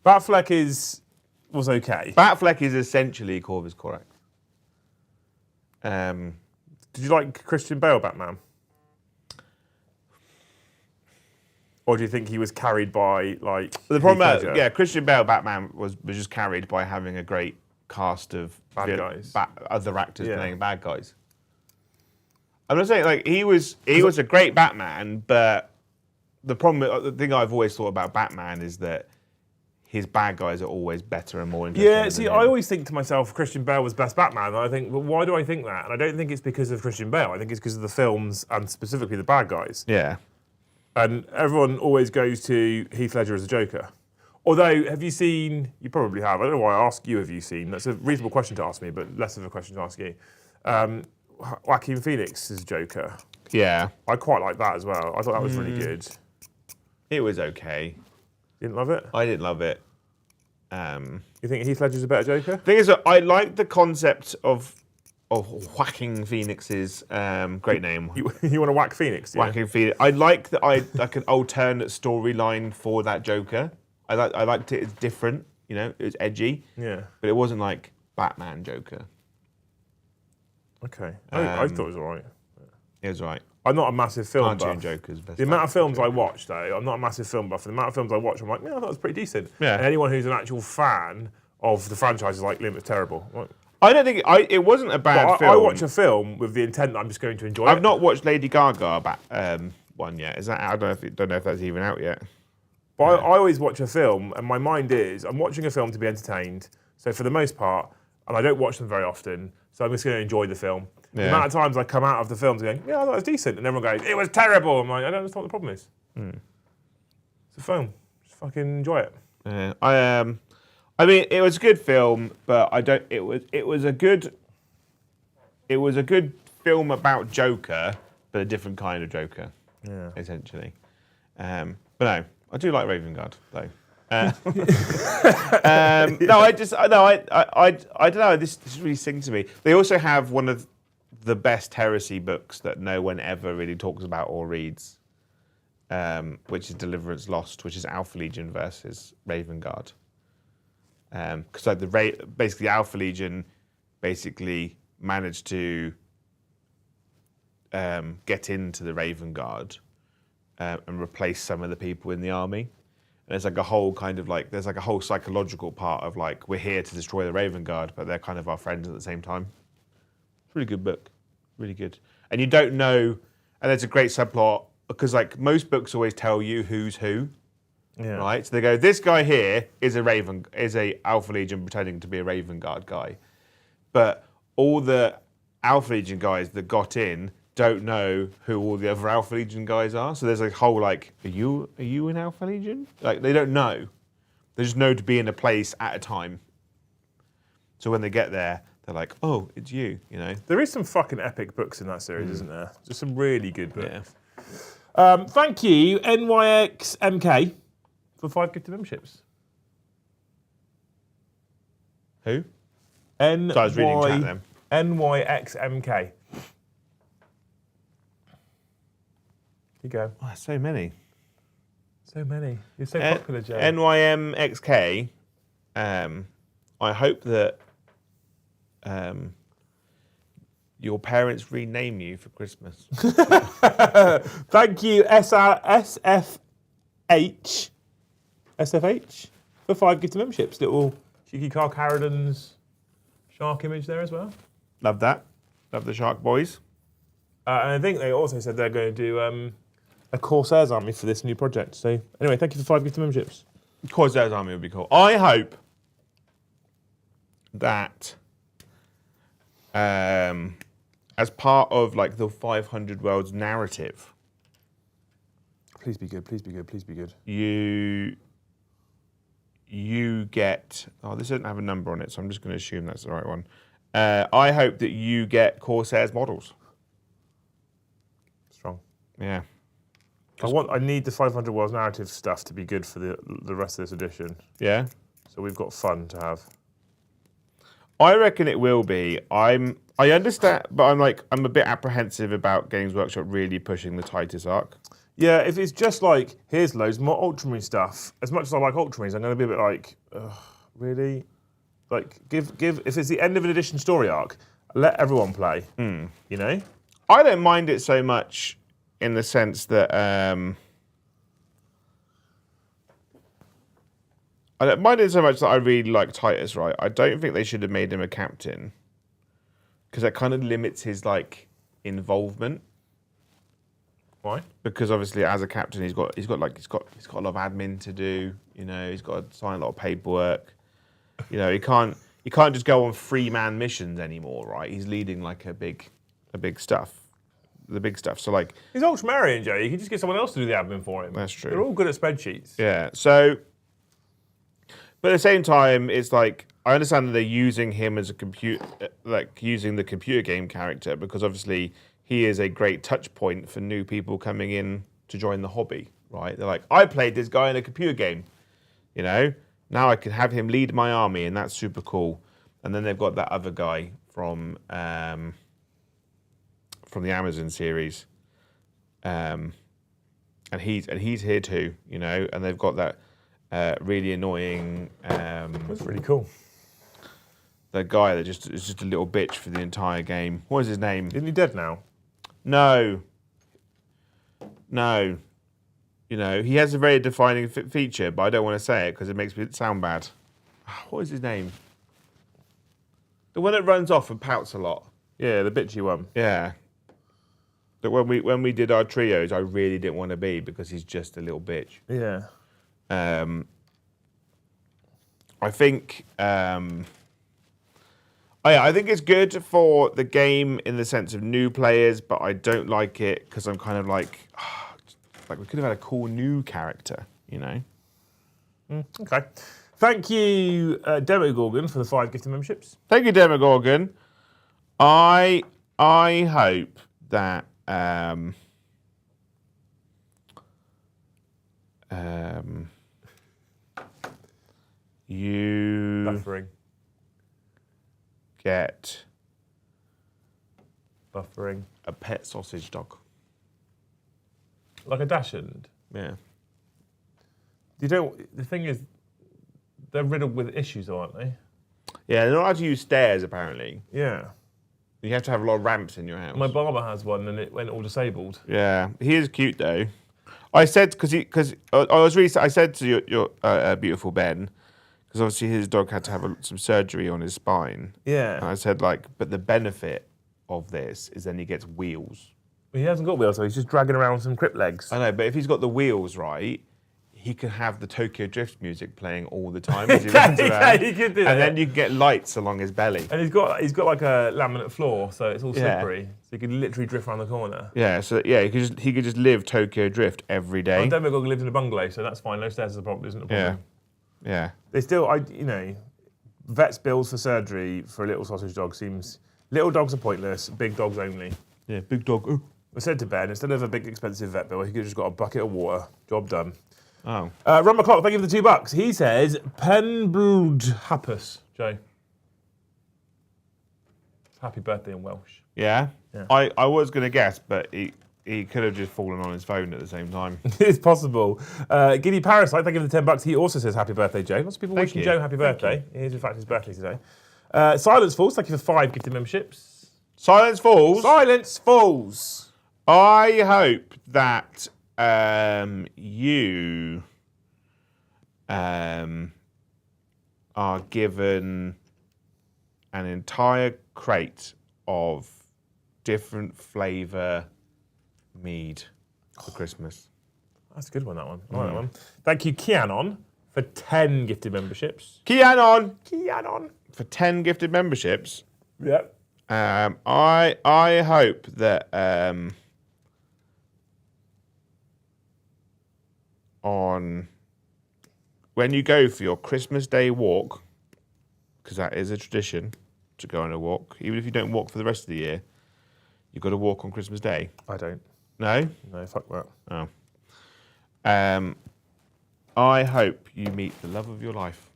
Batfleck was okay. Batfleck is essentially Corvus Corax. Did you like Christian Bale Batman? Or do you think he was carried by, like... The problem, Christian Bale Batman was just carried by having a great cast of bad guys, other actors playing bad guys. I'm not saying like he was a great Batman, but the thing I've always thought about Batman is that his bad guys are always better and more interesting. Yeah, see, I always think to myself, Christian Bale was best Batman, and I think, well, why do I think that? And I don't think it's because of Christian Bale. I think it's because of the films and specifically the bad guys. Yeah. And everyone always goes to Heath Ledger as a Joker. Although, have you seen, you probably have, I don't know why I ask you, have you seen? That's a reasonable question to ask me, but less of a question to ask you. Joaquin Phoenix as Joker. Yeah. I quite like that as well. I thought that was really good. It was okay. Didn't love it? I didn't love it. You think Heath Ledger's a better Joker? Thing is, I like the concept of whacking Phoenix's great name. You want to whack Phoenix? Yeah? Whacking Phoenix. I like that. I like an alternate storyline for that Joker. I liked it. It's different. You know, it was edgy. Yeah. But it wasn't like Batman Joker. Okay. I thought it was alright. It was right. I'm not a massive film buff. Joker's best. The amount of films I watch, though, I'm not a massive film buff. The amount of films I watch, I'm like, yeah, I thought it was pretty decent. Yeah. And anyone who's an actual fan of the franchise is like, Liam, it's terrible. Like, I don't think it wasn't a bad film. I watch a film with the intent that I'm just going to enjoy it. I've not watched Lady Gaga one yet. Is that? I don't know if that's even out yet. But I always watch a film, and my mind is, I'm watching a film to be entertained. So for the most part, and I don't watch them very often, so I'm just going to enjoy the film. Yeah. The amount of times I come out of the film going, yeah, I thought it was decent, and everyone goes, it was terrible. I'm like, I don't understand what the problem is. It's a film. Just fucking enjoy it. Yeah. I mean, it was a good film, but I don't. It was a good film about Joker, but a different kind of Joker. Yeah. Essentially. But no, I do like Raven Guard though. No, I don't know. This really sings to me. They also have one of the best heresy books that no one ever really talks about or reads, which is Deliverance Lost, which is Alpha Legion versus Raven Guard. Because like basically Alpha Legion basically managed to get into the Raven Guard and replace some of the people in the army. And there's like a whole kind of like, there's like a whole psychological part of like, we're here to destroy the Raven Guard, but they're kind of our friends at the same time. It's a really good book, really good. And you don't know, and there's a great subplot, because like most books always tell you who's who. Yeah. Right, so they go, this guy here is a Alpha Legion pretending to be a Raven Guard guy, but all the Alpha Legion guys that got in don't know who all the other Alpha Legion guys are. So there's a whole like, are you an Alpha Legion? Like they don't know. They just know to be in a place at a time. So when they get there, they're like, oh, it's you. You know. There is some fucking epic books in that series, isn't there? Just some really good books. Yeah. Thank you, NYXMK. For 5 gifted memberships. Who? So I was reading chat then. NYXMK. Here you go. Oh, so many. So many. You're so popular, Joe. NYMXK. I hope that your parents rename you for Christmas. Thank you, SFH for 5 gifted memberships. Little cheeky Carl Carradon's shark image there as well. Love that. Love the Shark Boys. And I think they also said they're going to do a Corsairs army for this new project. So anyway, thank you for 5 gifted memberships. Corsairs army would be cool. I hope that as part of like the 500 Worlds narrative, Please be good. Please be good. Please be good. you get. Oh, this doesn't have a number on it, so I'm just going to assume that's the right one. I hope that you get Corsairs models. Strong. Yeah. I need the 500 Worlds narrative stuff to be good for the rest of this edition. Yeah. So we've got fun to have. I reckon it will be. I understand, but I'm a bit apprehensive about Games Workshop really pushing the Titus arc. Yeah, if it's just like, here's loads more Ultramarine stuff, as much as I like Ultramarines, I'm going to be a bit like, ugh, really? Like, give. If it's the end of an edition story arc, let everyone play. You know? I don't mind it so much in the sense that I don't mind it so much that I really like Titus, right? I don't think they should have made him a captain because that kind of limits his like involvement. Why? Because obviously, as a captain, he's got a lot of admin to do. You know, he's got to sign a lot of paperwork. You know, he can't just go on 3-man missions anymore, right? He's leading like the big stuff. So like, He's Ultramarine, Joe. You can just get someone else to do the admin for him. That's true. They're all good at spreadsheets. yeah. So, but at the same time, it's like I understand that they're using him as a using the computer game character because obviously he is a great touch point for new people coming in to join the hobby, right? They're like, I played this guy in a computer game, you know? Now I can have him lead my army, and that's super cool. And then they've got that other guy from the Amazon series, and he's here too, you know. And they've got that really annoying. That's really cool. The guy that is just a little bitch for the entire game. What is his name? Isn't he dead now? No. You know, he has a very defining feature, but I don't want to say it because it makes me sound bad. What is his name? The one that runs off and pouts a lot. Yeah, the bitchy one. Yeah. That when we did our trios, I really didn't want to be because he's just a little bitch. Yeah. I think. I think it's good for the game in the sense of new players, but I don't like it because I'm kind of like we could have had a cool new character, you know? Okay. Thank you, Demogorgon, for the 5 gifted memberships. Thank you, Demogorgon. I hope that you Buffering. get Buffering. a pet sausage dog. Like a Dachshund. Yeah. The thing is, they're riddled with issues, aren't they? Yeah, they're not allowed to use stairs, apparently. Yeah. You have to have a lot of ramps in your house. My barber has one and it went all disabled. Yeah, he is cute though. I said I said to your beautiful Ben, because obviously his dog had to have some surgery on his spine. Yeah. And I said but the benefit of this is then he gets wheels. He hasn't got wheels, so he's just dragging around some crypt legs. I know, but if he's got the wheels right, he can have the Tokyo Drift music playing all the time as he runs around. Yeah, he can do that. And then you can get lights along his belly. And he's got like a laminate floor, so it's all slippery. So you can literally drift around the corner. Yeah, so yeah, he could just live Tokyo Drift every day. Well, Demogorgon lives in a bungalow, so that's fine. No stairs is a problem, isn't a problem. Yeah. They still, vets' bills for surgery for a little sausage dog seems... Little dogs are pointless, big dogs only. Yeah, big dog. Ooh. I said to Ben, instead of a big expensive vet bill, he could have just got a bucket of water. Job done. Oh. Ron McClock, thank you for the $2. He says, Penblood Happus, Joe. Happy birthday in Welsh. Yeah? Yeah. I was going to guess, but he could have just fallen on his phone at the same time. It's possible. Giddy Parasite, thank you for the $10. He also says happy birthday, Joe. Lots of people wishing Joe happy birthday. It is in fact his birthday today. Silence Falls, thank you for 5 gifted memberships. Silence Falls. Silence Falls. I hope that you are given an entire crate of different flavour mead for Christmas. That's a good one, that one. I like that one. Thank you, Kianon, for 10 gifted memberships. Kianon! for 10 gifted memberships. Yep. I hope that on when you go for your Christmas Day walk, because that is a tradition to go on a walk, even if you don't walk for the rest of the year, you've got to walk on Christmas Day. I don't. No? No, fuck that. Oh. I hope you meet the love of your life.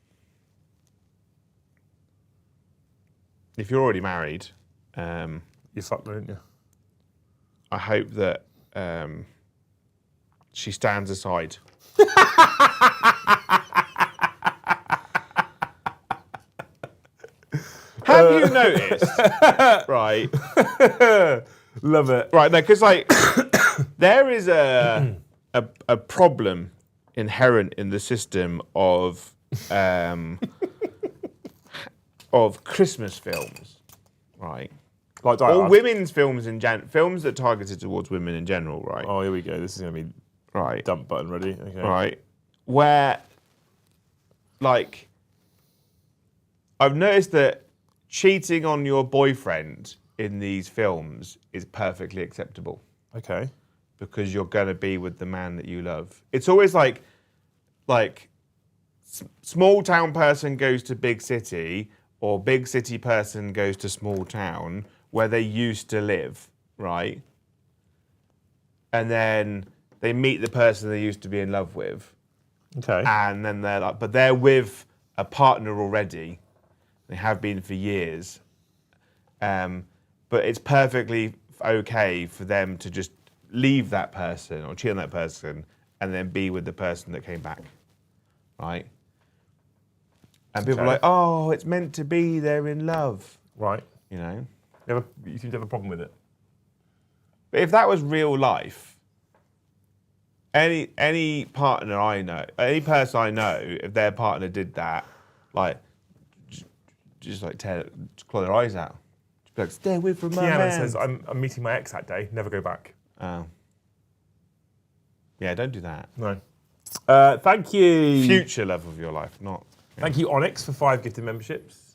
If you're already married, You fucked, don't you? I hope that she stands aside. Have you noticed? Right. Love it. Right, no, because like there is a problem inherent in the system of Christmas films, right? Like Die Or Hard. women's films films that targeted towards women in general, right? Oh, here we go. This is going to be Right. dump button ready. Okay. Right. Where, like, I've noticed that cheating on your boyfriend in these films is perfectly acceptable Okay. because you're going to be with the man that you love. It's always like small town person goes to big city or big city person goes to small town where they used to live, right? And then they meet the person they used to be in love with. Okay. And then they're like, but they're with a partner already. They have been for years. But it's perfectly okay for them to just leave that person or cheat on that person and then be with the person that came back, right? And people are like, oh, it's meant to be, they're in love, Right. you know? You seem to have a problem with it. But if that was real life, any partner I know, any person I know, if their partner did that, like, just claw their eyes out. Just be like, stay away from my Kiana man. says, I'm meeting my ex that day. Never go back. Oh. Yeah, don't do that. No. Thank you. Future love of your life, not... Thank you, Onyx, for 5 gifted memberships.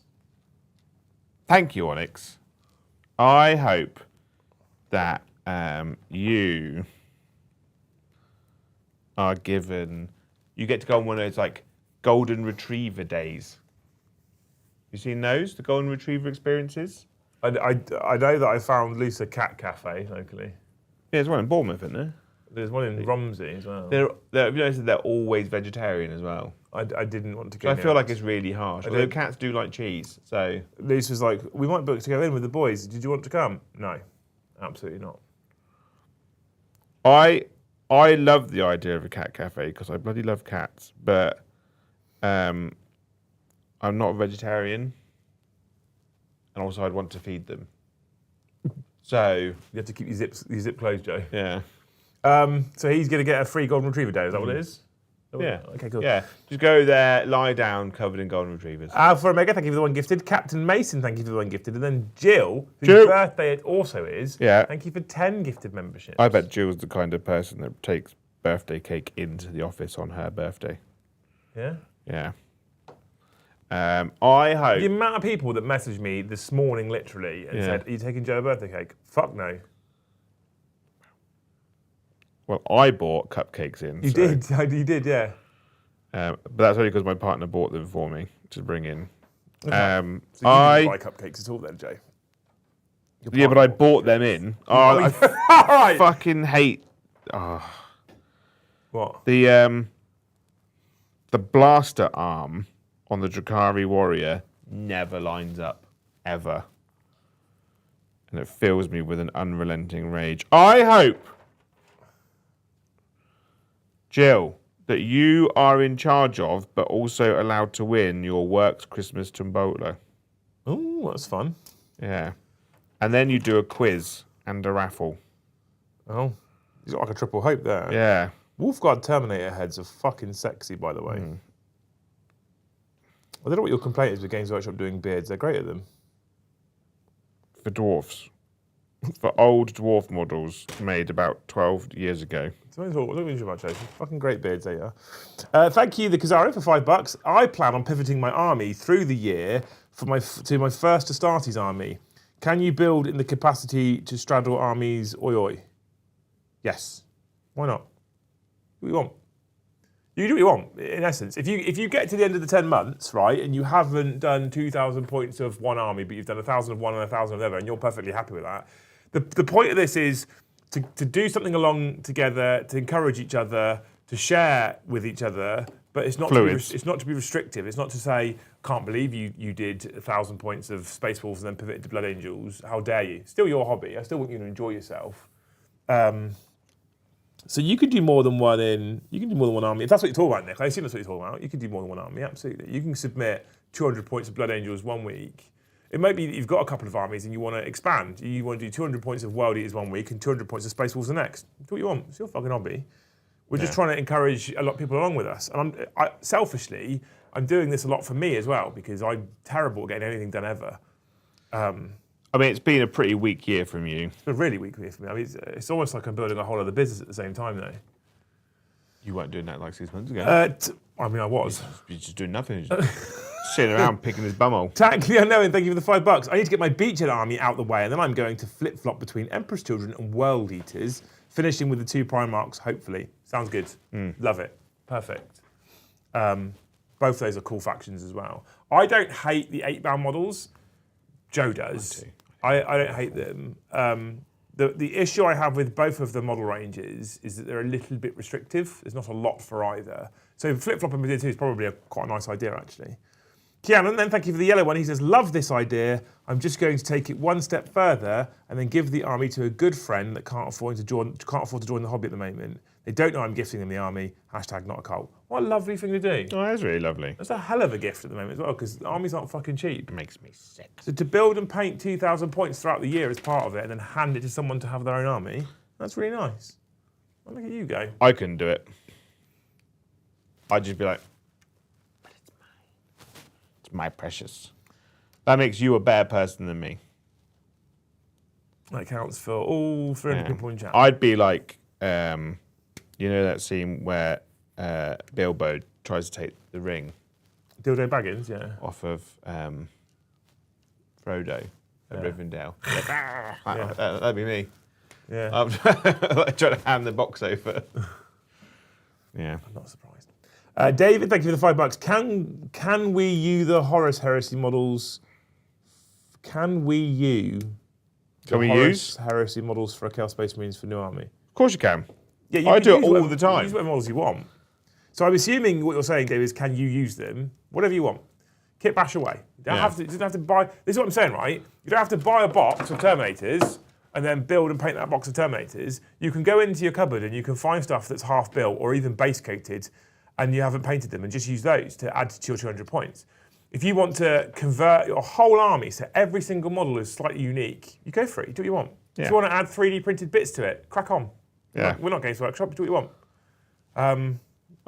Thank you, Onyx. I hope that you are given... You get to go on one of those, like, golden retriever days. You seen those, the golden retriever experiences? I know that I found Lusa Cat Cafe locally. Yeah, there's one in Bournemouth, isn't there? There's one in Romsey as well. Have you noticed that they're always vegetarian as well? I didn't want to go. I feel like it's really harsh. Although cats do like cheese, so... Luce was like, we might book to go in with the boys. Did you want to come? No, absolutely not. I love the idea of a cat cafe because I bloody love cats, but I'm not a vegetarian, and also I'd want to feed them. So You have to keep your zip closed, Joe. yeah, So he's going to get a free golden retriever day. Is that what it is? yeah, Okay, cool. yeah. Just go there, lie down, covered in golden retrievers. For Omega, thank you for the one gifted. Captain Mason, thank you for the one gifted. And then Jill, whose birthday it also is, Yeah. thank you for 10 gifted memberships. I bet Jill's the kind of person that takes birthday cake into the office on her birthday. Yeah? Yeah. I hope. The amount of people that messaged me this morning, literally, and said, are you taking Joe a birthday cake? Fuck no. Well, I bought cupcakes in. You did, yeah. But that's only because my partner bought them for me to bring in. So you didn't buy cupcakes at all then, Joe? Yeah, but I bought them in. Oh, I fucking hate. Oh. What? The blaster arm on the Drakari warrior never lines up, ever. And it fills me with an unrelenting rage. I hope, Jill, that you are in charge of, but also allowed to win your works Christmas tombola. Oh, that's fun. Yeah. And then you do a quiz and a raffle. Oh, he's got like a triple hope there. Yeah. Wolfguard Terminator heads are fucking sexy, by the way. I don't know what your complaint is with Games Workshop doing beards. They're great at them. For dwarfs. for old dwarf models made about 12 years ago. Don't be too much, fucking great beards they are. Thank you, the Kazaro, for $5. I plan on pivoting my army through the year to my first Astartes army. Can you build in the capacity to straddle armies? Oi oi. Yes. Why not? What do you want? You do what you want, in essence. If you get to the end of the 10 months, right, and you haven't done 2,000 points of one army, but you've done 1,000 of one and 1,000 of the other, and you're perfectly happy with that, the point of this is to do something along together, to encourage each other, to share with each other, but it's not to be restrictive. It's not to say, can't believe you did 1,000 points of Space Wolves and then pivoted to Blood Angels. How dare you? Still your hobby. I still want you to enjoy yourself. So you could do more than one army. If that's what you're talking about, Nick, I assume that's what you're talking about. You could do more than one army, absolutely. You can submit 200 points of Blood Angels 1 week. It might be that you've got a couple of armies and you want to expand. You want to do 200 points of World Eaters 1 week and 200 points of Space Wolves the next. Do what you want. It's your fucking hobby. We're just trying to encourage a lot of people along with us. And selfishly, I'm doing this a lot for me as well because I'm terrible at getting anything done ever. I mean, it's been a pretty weak year from you. It's been a really weak year for me. I mean, it's almost like I'm building a whole other business at the same time, though. You weren't doing that like 6 months ago. I mean, I was. You're just doing nothing. You're just sitting around picking his bumhole. Tank the Unknown, thank you for the $5. I need to get my Beachhead army out the way, and then I'm going to flip-flop between Emperor's Children and World Eaters, finishing with the 2 Primarchs, hopefully. Sounds good. Love it. Perfect. Both of those are cool factions as well. I don't hate the 8-bound models. Joe does. I don't hate them. The issue I have with both of the model ranges is that they're a little bit restrictive. There's not a lot for either. So flip-flopping with the 2 is probably quite a nice idea, actually. Keanu, then thank you for the yellow one. He says, love this idea. I'm just going to take it one step further and then give the army to a good friend that can't afford to join the hobby at the moment. They don't know I'm gifting them the army. # not a cult. What a lovely thing to do. Oh, that is really lovely. That's a hell of a gift at the moment as well, because armies aren't fucking cheap. It makes me sick. So to build and paint 2,000 points throughout the year as part of it and then hand it to someone to have their own army, that's really nice. Well, look at you go. I couldn't do it. I'd just be like, but it's mine. It's my precious. That makes you a better person than me. That counts for all 300 people in chat. I'd be like, you know that scene where Bilbo tries to take the ring Dildo Baggins, yeah. off of Frodo at Rivendell. That'd be me. Yeah. I'm trying to hand the box over. Yeah. I'm not surprised. David, thank you for the $5. Can we use the Horus Heresy models? Can we use use Heresy models for a Chaos Space Marines for new army? Of course you can. Yeah, I do it all the time. Use whatever models you want. So I'm assuming what you're saying, Dave, is can you use them? Whatever you want. Kit bash away. You don't have to buy. This is what I'm saying, right? You don't have to buy a box of Terminators and then build and paint that box of Terminators. You can go into your cupboard and you can find stuff that's half built or even base coated and you haven't painted them and just use those to add to your 200 points. If you want to convert your whole army so every single model is slightly unique, you go for it. You do what you want. Yeah. If you want to add 3D printed bits to it, crack on. Yeah. We're not Games Workshop, do what you want. Are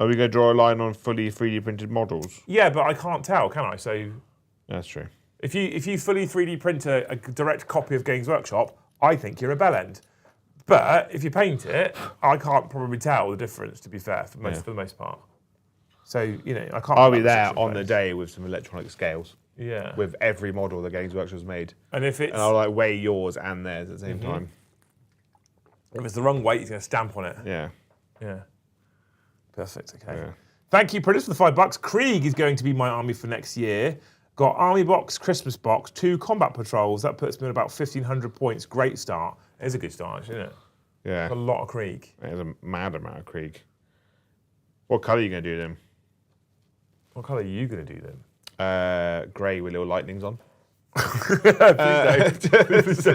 we going to draw a line on fully 3D printed models? Yeah, but I can't tell, can I? So That's true. if you fully 3D print a direct copy of Games Workshop, I think you're a bellend. But if you paint it, I can't probably tell the difference, to be fair, for the most part. So, I can't... I'll be there on the day with some electronic scales. Yeah. With every model the Games Workshop's made. And if it's... And I'll weigh yours and theirs at the same time. If it's the wrong weight, he's going to stamp on it. Yeah. Yeah. Perfect, okay. Yeah. Thank you, Prentice, for the $5. Krieg is going to be my army for next year. Got army box, Christmas box, 2 combat patrols. That puts me at about 1,500 points. Great start. It is a good start, actually, isn't it? Yeah. A lot of Krieg. There's a mad amount of Krieg. What colour are you going to do them? What colour are you going to do then? Grey with little lightnings on. Please don't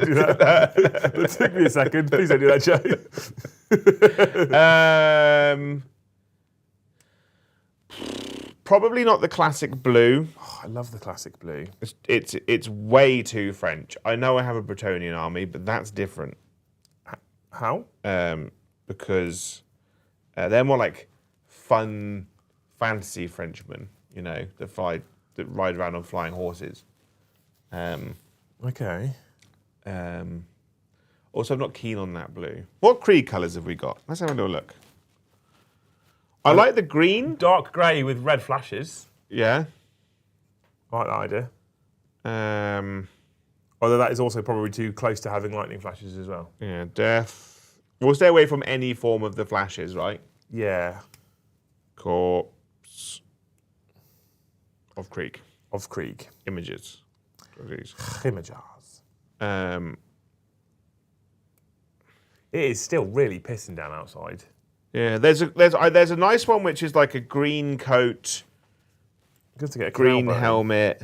do that. It took me a second. Please don't do that, Joe. Probably not the classic blue. Oh, I love the classic blue. It's way too French. I know I have a Bretonian army, but that's different. How? Because they're more like fun fantasy Frenchmen, that ride around on flying horses. Okay. Also, I'm not keen on that blue. What Krieg colours have we got? Let's have a little look. I like the green. Dark grey with red flashes. Yeah. I like that idea. Although that is also probably too close to having lightning flashes as well. Yeah, death. We'll stay away from any form of the flashes, right? Yeah. Corpse of Krieg. Of Krieg. Images. Images. It is still really pissing down outside. Yeah, there's a nice one which is like a green coat, Good to get a green canal boat. helmet,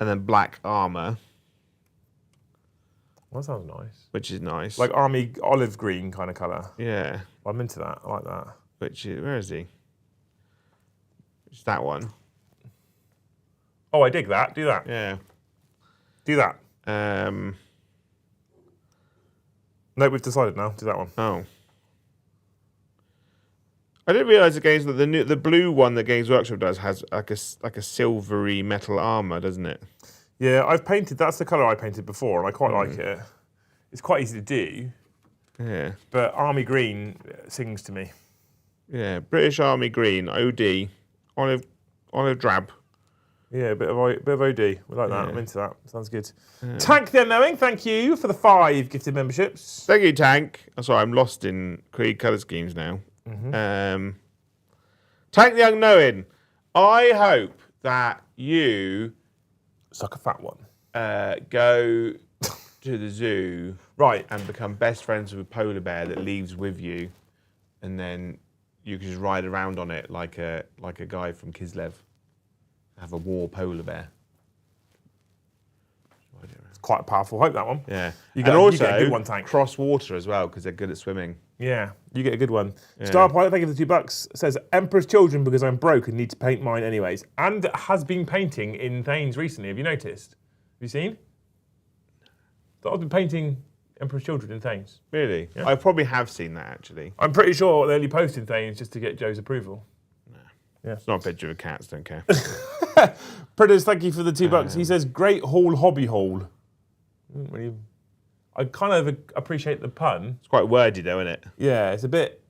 and then black armor, Well, that sounds nice. which is nice. Like army olive green kind of colour. yeah, I'm into that. I like that. which is where is he? It's that one. Oh, I dig that. Do that. Yeah. Do that. No, we've decided now. Do that one. Oh. I didn't realise the blue one that Games Workshop does has like a silvery metal armor, doesn't it? Yeah, I've painted. That's the colour I painted before, and I quite like it. It's quite easy to do, Yeah. but army green sings to me. Yeah. British Army green, OD, olive drab. Yeah, a bit of OD. We like that. Yeah. I'm into that. Sounds good. Tank the Unknowing, thank you for the 5 gifted memberships. Thank you, Tank. I'm sorry, I'm lost in Krieg colour schemes now. Tank the Unknowing. I hope that you Suck a fat one. go to the zoo Right. and become best friends with a polar bear that leaves with you, and then you can just ride around on it like a guy from Kislev. Have a war polar bear. It's quite a powerful hope, that one. Yeah. You get a good one, Tank. Cross water as well, because they're good at swimming. Yeah, you get a good one. Star Pilot, thank you for the $2. Says, Emperor's Children because I'm broke and need to paint mine anyways. And has been painting in Thanes recently. Have you noticed? Have you seen? That I've been painting Emperor's Children in Thanes. Really? Yeah. I probably have seen that, actually. I'm pretty sure they only post in Thanes just to get Joe's approval. It's not a picture of cats, don't care. Predators, thank you for the $2. He says, Great Hall Hobby Hall. I kind of appreciate the pun. It's quite wordy, though, isn't it? Yeah, it's a bit.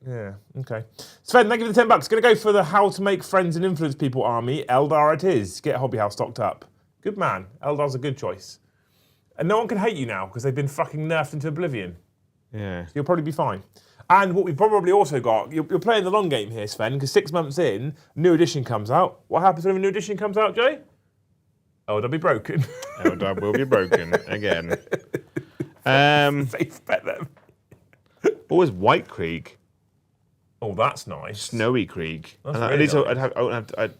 Yeah, okay. Sven, thank you for the $10. Going to go for the How to Make Friends and Influence People army. Eldar it is. Get Hobby House stocked up. Good man. Eldar's a good choice. And no one can hate you now because they've been fucking nerfed into oblivion. Yeah. So you'll probably be fine. And what we've probably also got, you're playing the long game here, Sven, because 6 months in, new edition comes out. What happens when a new edition comes out, Jay? Oh, they'll be broken. Eldar will be broken again. Safe bet them. What was White Krieg? Oh, that's nice. Snowy Krieg. That's And really at least nice.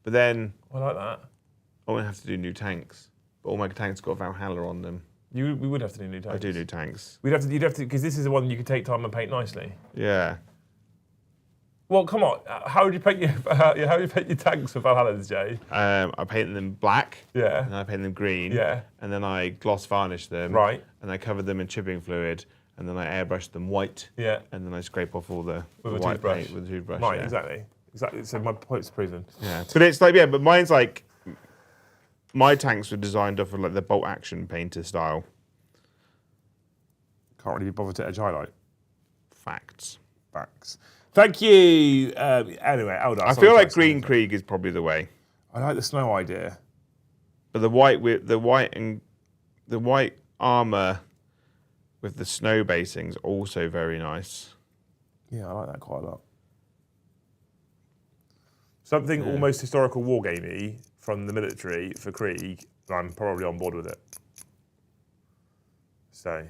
but then I like that. I won't have to do new tanks. But all my tanks got Valhalla on them. We would have to do new tanks. I do new tanks. You'd have to, because this is the one you can take time and paint nicely. Yeah. Well, come on. How would you paint your tanks for Valhalla's, Jay? I painted them black. Yeah. And I painted them green. Yeah. And then I gloss varnished them. Right. And I covered them in chipping fluid. And then I airbrushed them white. Yeah. And then I scrape off all the With a white toothbrush. paint with a toothbrush. Right, yeah. exactly. So my point's proven. Yeah. But it's like, but mine's like, my tanks were designed off of like the bolt action painter style. Can't really be bothered to edge highlight. Facts. Thank you. Anyway, Eldar. I feel like Green Krieg is probably the way. I like the snow idea. But the white armor with the snow basing's also very nice. Yeah, I like that quite a lot. Something almost historical wargamey from the military for Krieg, I'm probably on board with it. So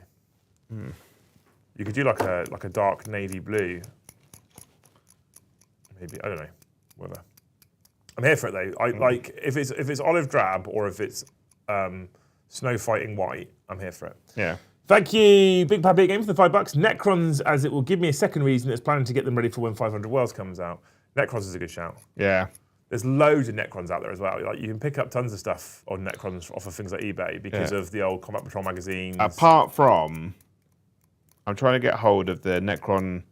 you could do like a dark navy blue. Maybe, I don't know. Whatever. I'm here for it though. I like if it's olive drab or if it's snow fighting white, I'm here for it. Yeah. Thank you, Big Pad Big Game, for the $5. Necrons, as it will give me a second reason it's planning to get them ready for when 500 Worlds comes out. Necrons is a good shout. Yeah. There's loads of Necrons out there as well. Like you can pick up tons of stuff on Necrons off of things like eBay because of the old Combat Patrol magazines. Apart from, I'm trying to get hold of the Necron,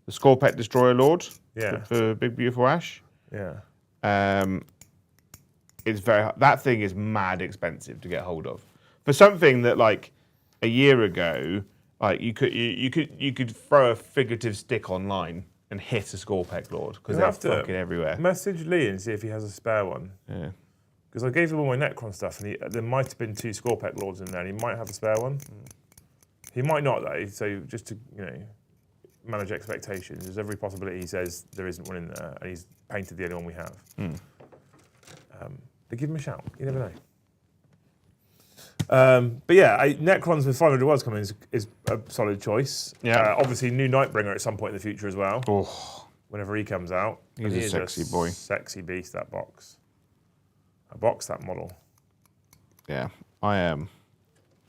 the Scorpet Destroyer Lord. Yeah. For Big Beautiful Ash. Yeah. It's that thing is mad expensive to get hold of. For something that like a year ago, like you could throw a figurative stick online and hit a Scorpec Lord because they're fucking everywhere. Message Lee and see if he has a spare one. Yeah. Because I gave him all my Necron stuff, and there might have been 2 Scorpec Lords in there, and he might have a spare one. He might not, though, so just to, manage expectations, there's every possibility he says there isn't one in there, and he's painted the only one we have. But give him a shout, you never know. But yeah, Necrons with 500 words coming is a solid choice. Yeah. Obviously, new Nightbringer at some point in the future as well. Oh, Whenever he comes out. he's a sexy boy. Sexy beast, that box. A box, that model. Yeah, I am.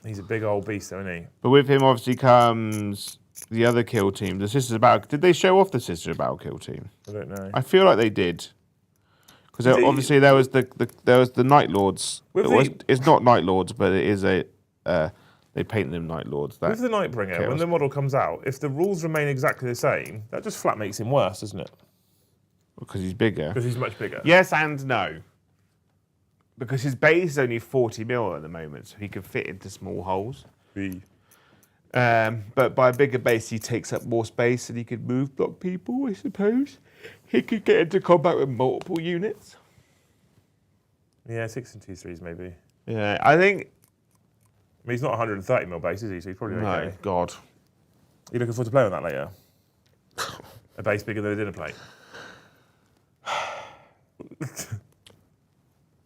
He's a big old beast, though, isn't he? But with him, obviously, comes the other kill team. The Sisters of Battle. Did they show off the Sisters of Battle kill team? I don't know. I feel like they did. Because obviously there was the Night Lords. It's not Night Lords, but it is a. They paint them Night Lords. With the Nightbringer, when the model comes out, if the rules remain exactly the same, that just flat makes him worse, doesn't it? Because he's bigger. Because he's much bigger. Yes and no. Because his base is only 40 mil at the moment, so he can fit into small holes. But by a bigger base, he takes up more space and he could move block people, I suppose. He could get into combat with multiple units. Yeah, 6 and 2 3s maybe. Yeah, I think... I mean, he's not 130 mil base, is he? So he's probably okay. No, God. Are you looking forward to playing on that later? A base bigger than a dinner plate?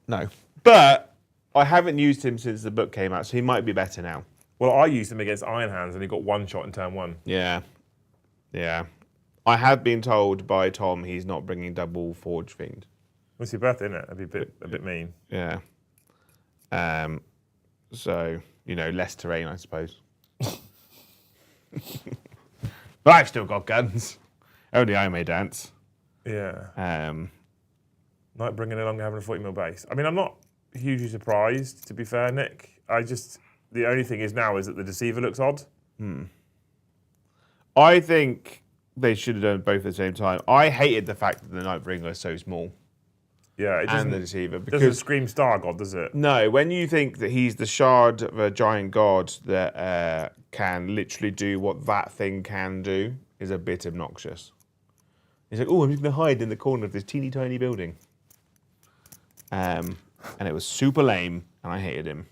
No. But I haven't used him since the book came out, so he might be better now. Well, I used him against Iron Hands and he got 1 shot in turn 1. Yeah. Yeah. I have been told by Tom he's not bringing double Forge Fiend. It's your birthday, isn't it? That'd be a bit mean. Yeah. So, less terrain, I suppose. But I've still got guns. Only I may dance. Yeah. Nightbringer no longer having a 40 mil base. I mean, I'm not hugely surprised, to be fair, Nick. The only thing is that the Deceiver looks odd. I think they should have done both at the same time. I hated the fact that the Nightbringer is so small. Yeah, it doesn't, and the Deceiver. Doesn't scream Star God, does it? No, when you think that he's the shard of a giant god that can literally do what that thing can do, is a bit obnoxious. He's like, oh, I'm just going to hide in the corner of this teeny tiny building. And it was super lame, and I hated him.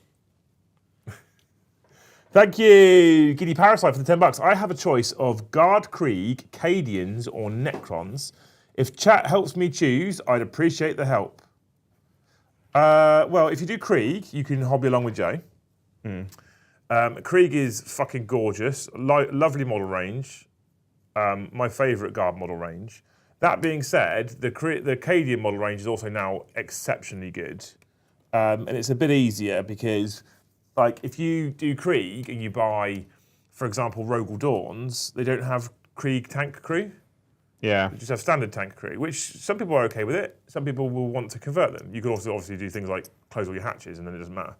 Thank you, Giddy Parasite, for the $10. I have a choice of Guard Krieg, Cadians, or Necrons. If chat helps me choose, I'd appreciate the help. Well, if you do Krieg, you can hobby along with Jay. Krieg is fucking gorgeous, lovely model range. My favourite Guard model range. That being said, the Cadian model range is also now exceptionally good. And it's a bit easier because, like, if you do Krieg and you buy, for example, Rogel Dawns, they don't have Krieg tank crew. Yeah. They just have standard tank crew, which some people are okay with it. Some people will want to convert them. You could also obviously do things like close all your hatches and then it doesn't matter.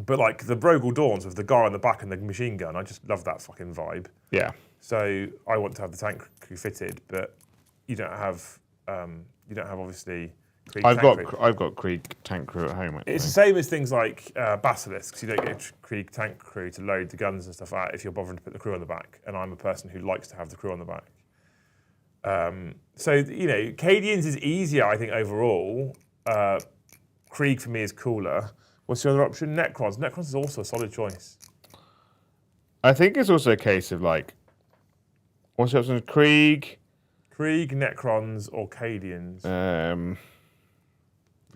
But like the Rogel Dawns with the guy on the back and the machine gun, I just love that fucking vibe. Yeah. So I want to have the tank crew fitted, but you don't have obviously Krieg I've tank crew. got Krieg tank crew at home. Actually. It's the same as things like Basilisks. You don't get Krieg tank crew to load the guns and stuff out if you're bothering to put the crew on the back. And I'm a person who likes to have the crew on the back. So Cadians is easier, I think, overall. Krieg for me is cooler. What's the other option? Necrons. Necrons is also a solid choice. I think it's also a case of like, what's the option? Krieg, Necrons, or Cadians.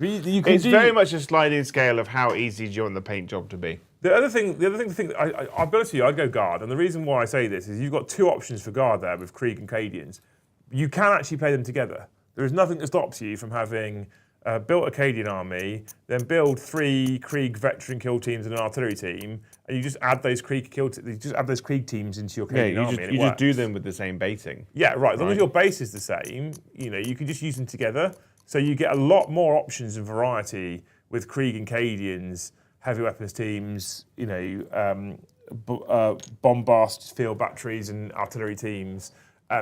It's very much a sliding scale of how easy do you want the paint job to be. The other thing, I'll be honest with you, I'd go Guard. And the reason why I say this is you've got 2 options for Guard there with Krieg and Cadians. You can actually play them together. There is nothing that stops you from having built a Cadian army, then build 3 Krieg veteran kill teams and an artillery team, and you just add those Krieg teams into your Cadian army. You just do them with the same basing. Yeah, right. As long as your base is the same, you can just use them together. So you get a lot more options and variety with Krieg and Cadians, heavy weapons teams, bombast field batteries and artillery teams,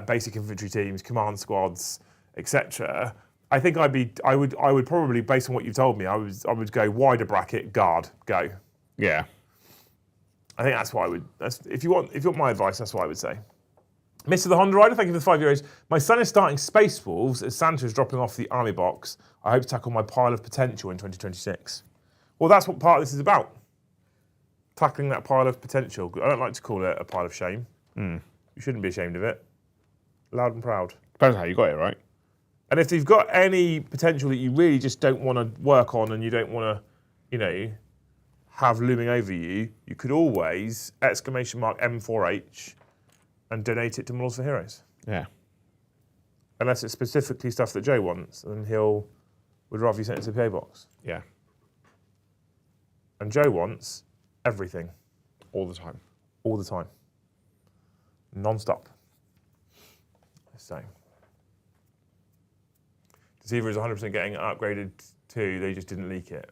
basic infantry teams, command squads, etc. I think I would probably, based on what you've told me, I would go wider bracket, guard, go. Yeah. I think that's what I would. If you want my advice, that's what I would say. Mr. the Honda Rider, thank you for the €5. My son is starting Space Wolves as Santa is dropping off the army box. I hope to tackle my pile of potential in 2026. Well, that's what part of this is about. Tackling that pile of potential. I don't like to call it a pile of shame. You shouldn't be ashamed of it. Loud and proud. Depends how you got it, right? And if you've got any potential that you really just don't want to work on and you don't want to, have looming over you, you could always !M4H and donate it to Models for Heroes. Yeah. Unless it's specifically stuff that Joe wants, and would rather you send it to the PO box. Yeah. And Joe wants everything. All the time. All the time. Non-stop. So. Deceiver is 100% getting upgraded too, they just didn't leak it.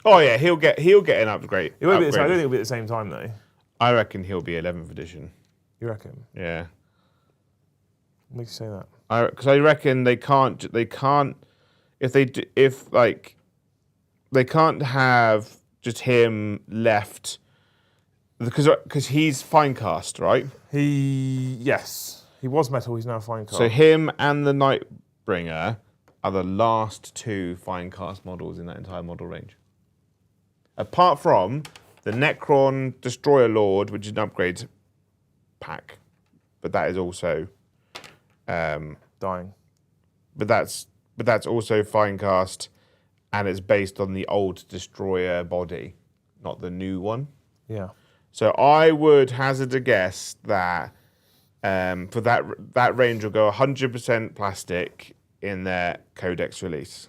Oh yeah, he'll get an upgrade. It won't be. I don't think it'll be at the same time though. I reckon he'll be 11th edition. You reckon? Yeah. What makes you say that? Because I reckon they can't they can't have just him left because he's Finecast, right? Yes, he was metal. He's now Finecast. So him and the Nightbringer are the last two Finecast models in that entire model range. Apart from the Necron Destroyer Lord, which is an upgrade pack, but that is also dying. But that's also Finecast, and it's based on the old Destroyer body, not the new one. Yeah. So I would hazard a guess that for that range will go 100% plastic in their Codex release.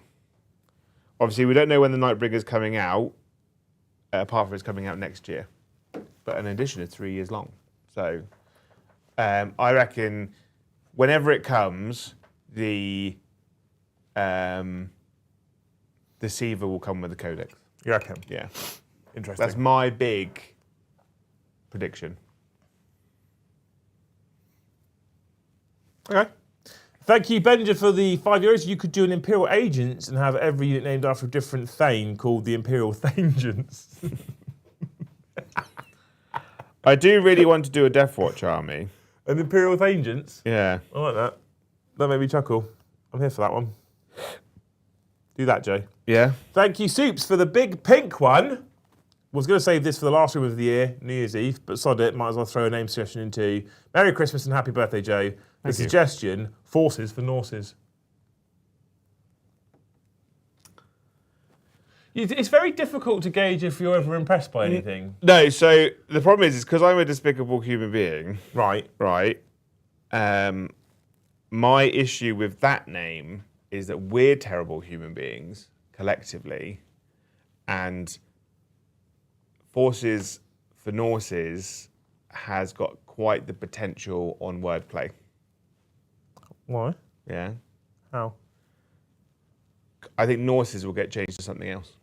Obviously, we don't know when the Nightbringer's coming out, apart from it's coming out next year. But an edition is 3 years long. So I reckon whenever it comes, the Deceiver will come with the Codex. You reckon? Yeah. Interesting. That's my big prediction. Okay. Thank you, Benja, for the €5. You could do an Imperial Agents and have every unit named after a different Thane called the Imperial Thanagents. I do really want to do a Death Watch army. An Imperial Thanagents? Yeah. I like that. That made me chuckle. I'm here for that one. Do that, Joe. Yeah. Thank you, Soups, for the big pink one. Was going to save this for the last room of the year, New Year's Eve, but sod it, might as well throw a name suggestion into. Merry Christmas and happy birthday, Joe. The suggestion, Forces for Norses. It's very difficult to gauge if you're ever impressed by anything. No, so the problem is because I'm a despicable human being. Right. Right. My issue with that name is that we're terrible human beings, collectively, and Forces for Norses has got quite the potential on wordplay. Why? Yeah. How? I think Norses will get changed to something else.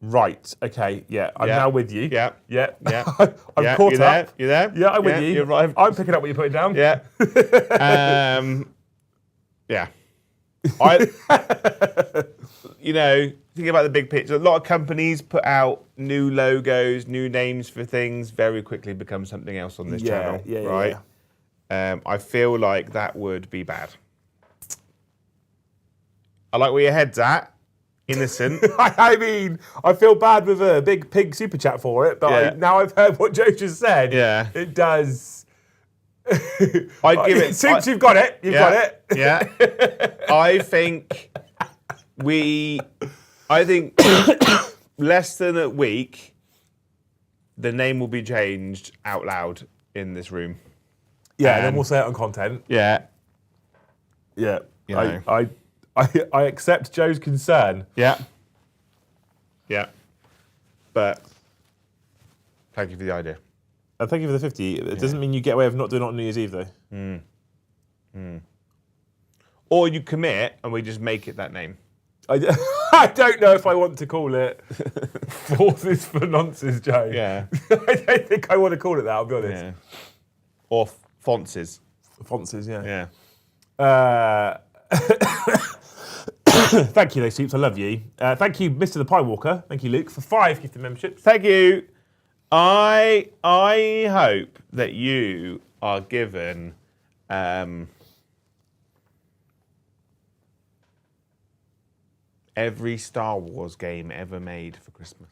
Right. Okay. Yeah. I'm now with you. Yeah. Yeah. Yeah. I'm caught you up. There? You there? Yeah, I'm with you. You arrived. I'm picking up what you're putting down. Yeah. Yeah. Think about the big picture. A lot of companies put out new logos, new names for things, very quickly become something else on this channel. Right? Yeah. I feel like that would be bad. I like where your head's at. Innocent. I mean, I feel bad with a big pig super chat for it, but now I've heard what Joe just said. Yeah. It does. I'd give it. Since you've got it, you've got it. Yeah. I think less than a week, the name will be changed out loud in this room. Yeah, and then we'll say it on content. Yeah. Yeah. I accept Joe's concern. Yeah. Yeah. But thank you for the idea. Thank you for the 50. It doesn't mean you get away with not doing it on New Year's Eve, though. Or you commit and we just make it that name. I don't know if I want to call it Forces for Nonces, Joe. Yeah. I don't think I want to call it that, I'll be honest. Yeah. Or Fonces. Fonces, yeah. Yeah. Thank you, those soups. I love you. Thank you, Mr. the Pie Walker. Thank you, Luke, for 5 gifted memberships. Thank you. I hope that you are given every Star Wars game ever made for Christmas.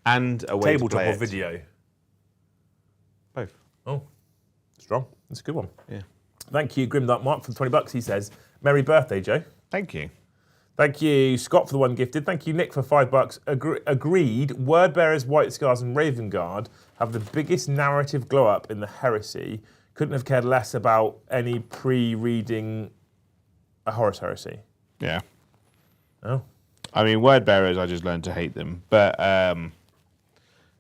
And a way to Tabletop play or it. video? Both. Oh, strong. That's a good one. Yeah. Thank you, Grimdark Mark, for the $20. He says, Merry birthday, Joe. Thank you. Thank you, Scott, for the 1 gifted. Thank you, Nick, for $5. Agreed. Wordbearers, White Scars, and Raven Guard have the biggest narrative glow up in the Heresy. Couldn't have cared less about any pre-reading a Horus Heresy. Yeah. Oh. I mean, word bearers, I just learned to hate them. But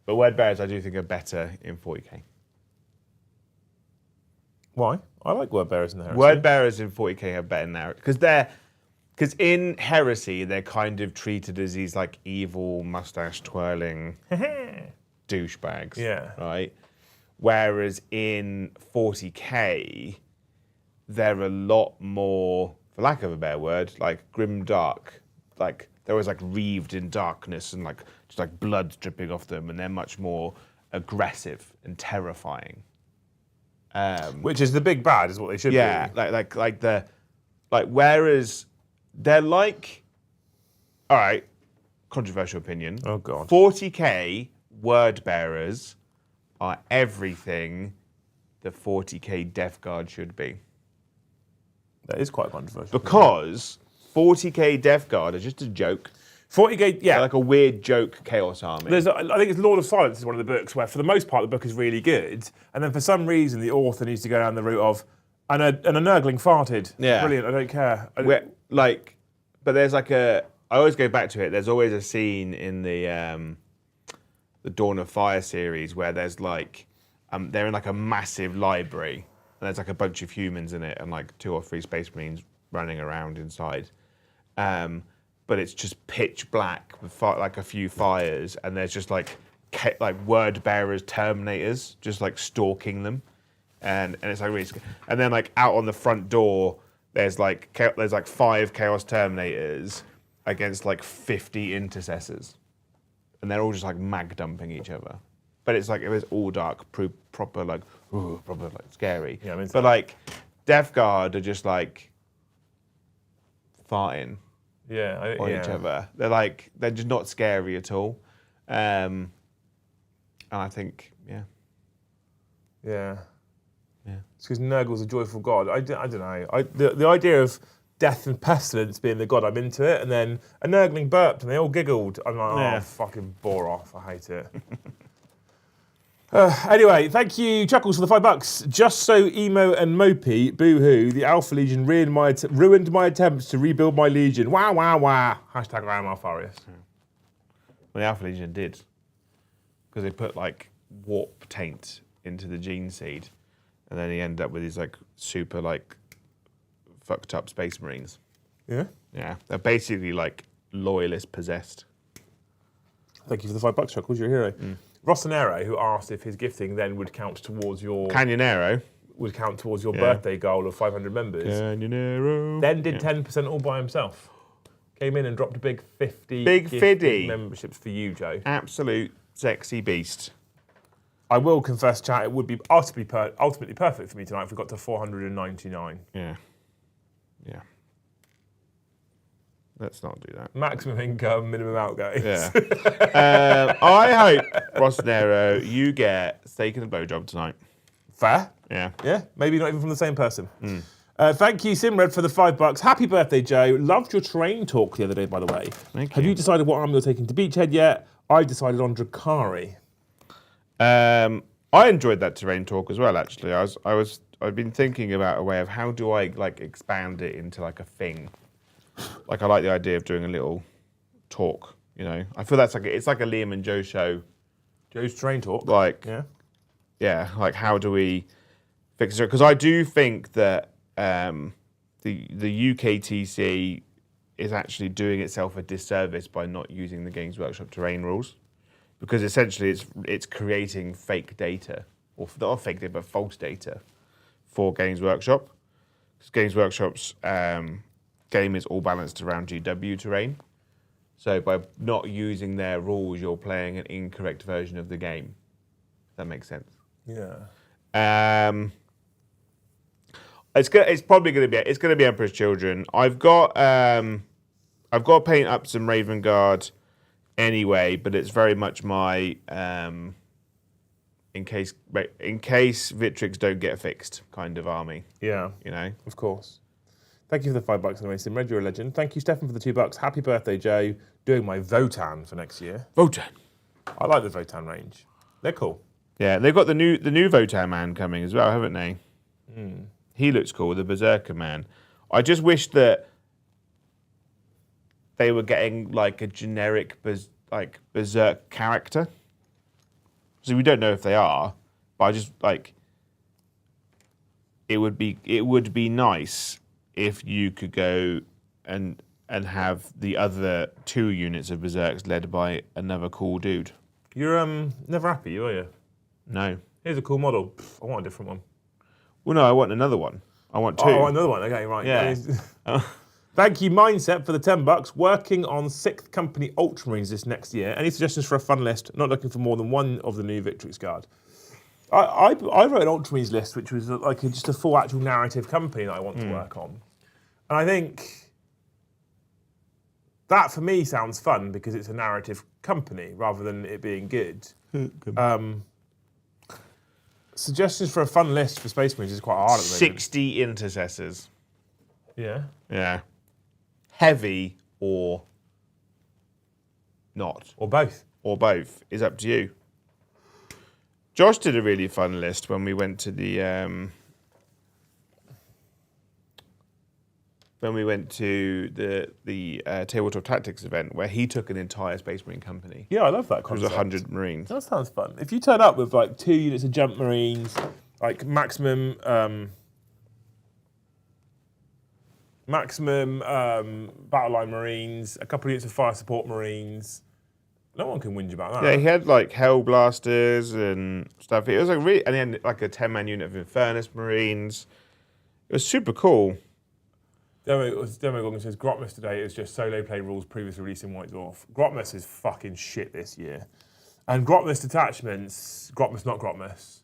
word bearers, I do think are better in 40k. Why? I like Wordbearers in the Heresy. Word bearers in 40k have better narrative because in Heresy they're kind of treated as these like evil mustache twirling douchebags. Yeah. Right. Whereas in 40k, they're a lot more, for lack of a better word, like grim dark. Like they're always like wreathed in darkness and like just like blood dripping off them, and they're much more aggressive and terrifying. Which is the big bad, is what they should be. Yeah, whereas they're like, all right, controversial opinion. Oh, God. 40k word bearers are everything the 40k Death Guard should be. That is quite controversial. Because 40k Death Guard are just a joke. 40k, yeah. They're like a weird joke chaos army. I think it's Lord of Silence is one of the books where, for the most part, the book is really good, and then for some reason the author needs to go down the route of, and a nurgling farted. Yeah. Brilliant, I don't care. But there's like I always go back to it, there's always a scene in the Dawn of Fire series where there's like, they're in like a massive library, and there's like a bunch of humans in it, and like 2 or 3 Space Marines running around inside. But it's just pitch black with like a few fires, and there's just like word bearers, Terminators, just like stalking them, and it's like really scary. And then like out on the front door, there's like 5 Chaos Terminators against like 50 Intercessors, and they're all just like mag dumping each other. But it's like it was all dark, proper like scary. Yeah, I mean, but like Death Guard are just like farting. Yeah, on each other. They're just not scary at all. And I think, yeah. Yeah. It's because Nurgle's a joyful god. I don't know. The idea of death and pestilence being the god, I'm into it. And then a Nurgling burped and they all giggled. I'm like, oh, fucking bore off. I hate it. Anyway, thank you, Chuckles, for the $5. Just so emo and mopey, boo-hoo, the Alpha Legion ruined my attempts to rebuild my Legion. Wow, wow, wow. Hashtag I am Alfarius. Well, the Alpha Legion did. Because they put like warp taint into the gene seed. And then he ended up with these like super like fucked up Space Marines. Yeah? Yeah. They're basically like loyalist possessed. Thank you for the $5, Chuckles, you're a hero. Rossonero, who asked if his gifting then would count towards your Canyonero. Birthday goal of 500 members. Canyonero. Then did 10% all by himself. Came in and dropped a big 50 Big fiddy memberships for you, Joe. Absolute sexy beast. I will confess, chat, it would be ultimately perfect for me tonight if we got to 499. Yeah. Let's not do that. Maximum income, minimum outgoings. Yeah. I hope, Rossonero, you get steak and a blowjob tonight. Fair. Yeah. Yeah, maybe not even from the same person. Thank you, Simred, for the $5. Happy birthday, Joe. Loved your terrain talk the other day, by the way. Have you decided what army you're taking to Beachhead yet? I've decided on Drakari. I enjoyed that terrain talk as well, actually. I've been thinking about a way of how do I like expand it into like a thing. Like I like the idea of doing a little talk, you know. I feel that's like it's like a Liam and Joe show. Joe's terrain talk. Like yeah, like how do we fix it? Because I do think that the UKTC is actually doing itself a disservice by not using the Games Workshop terrain rules, because essentially it's creating fake data, or not fake data but false data for Games Workshop. Games Workshop's game is all balanced around GW terrain. So by not using their rules, you're playing an incorrect version of the game. If that makes sense. Yeah. It's probably going to be Emperor's Children. I've got to paint up some Raven Guard anyway, but it's very much my in case Victrix don't get fixed kind of army. Yeah. You know. Of course. Thank you for the $5 anyway, Simred. You're a legend. Thank you, Stefan, for the $2. Happy birthday, Joe. Doing my Votan for next year. Votan. I like the Votan range. They're cool. Yeah, they've got the new Votan man coming as well, haven't they? He looks cool, the Berserker man. I just wish that they were getting like a generic Berserk character. So we don't know if they are, but I just like it would be nice if you could go and have the other 2 units of Berserks led by another cool dude. You're never happy, are you? No. Here's a cool model. I want a different one. Well, no, I want another one. I want 2. Oh, I want another one. Okay, right. Yeah. Thank you, Mindset, for the $10. Working on 6th Company Ultramarines this next year. Any suggestions for a fun list? Not looking for more than one of the new Victrix Guard. I wrote an Ultramarines list, which was like just a full actual narrative company that I want to work on. And I think that, for me, sounds fun because it's a narrative company rather than it being good. Suggestions for a fun list for Space Marines is quite hard at the moment. 60 intercessors. Yeah. Yeah. Heavy or not. Or both. Or both. Is up to you. Josh did a really fun list when we went to the Tabletop Tactics event where he took an entire Space Marine company. Yeah, I love that It was concept. 100 Marines. That sounds fun. If you turn up with like 2 units of Jump Marines, like maximum battle line Marines, a couple of units of fire support Marines, no one can whinge about that. Yeah, he had like Hell Blasters and stuff. It was like really, and he had like a 10-man unit of Infernus Marines. It was super cool. Demo Gorgon says Grotmus today is just solo play rules previously released in White Dwarf. Grotmus is fucking shit this year. And Grotmus detachments, Grotmus not Grotmus.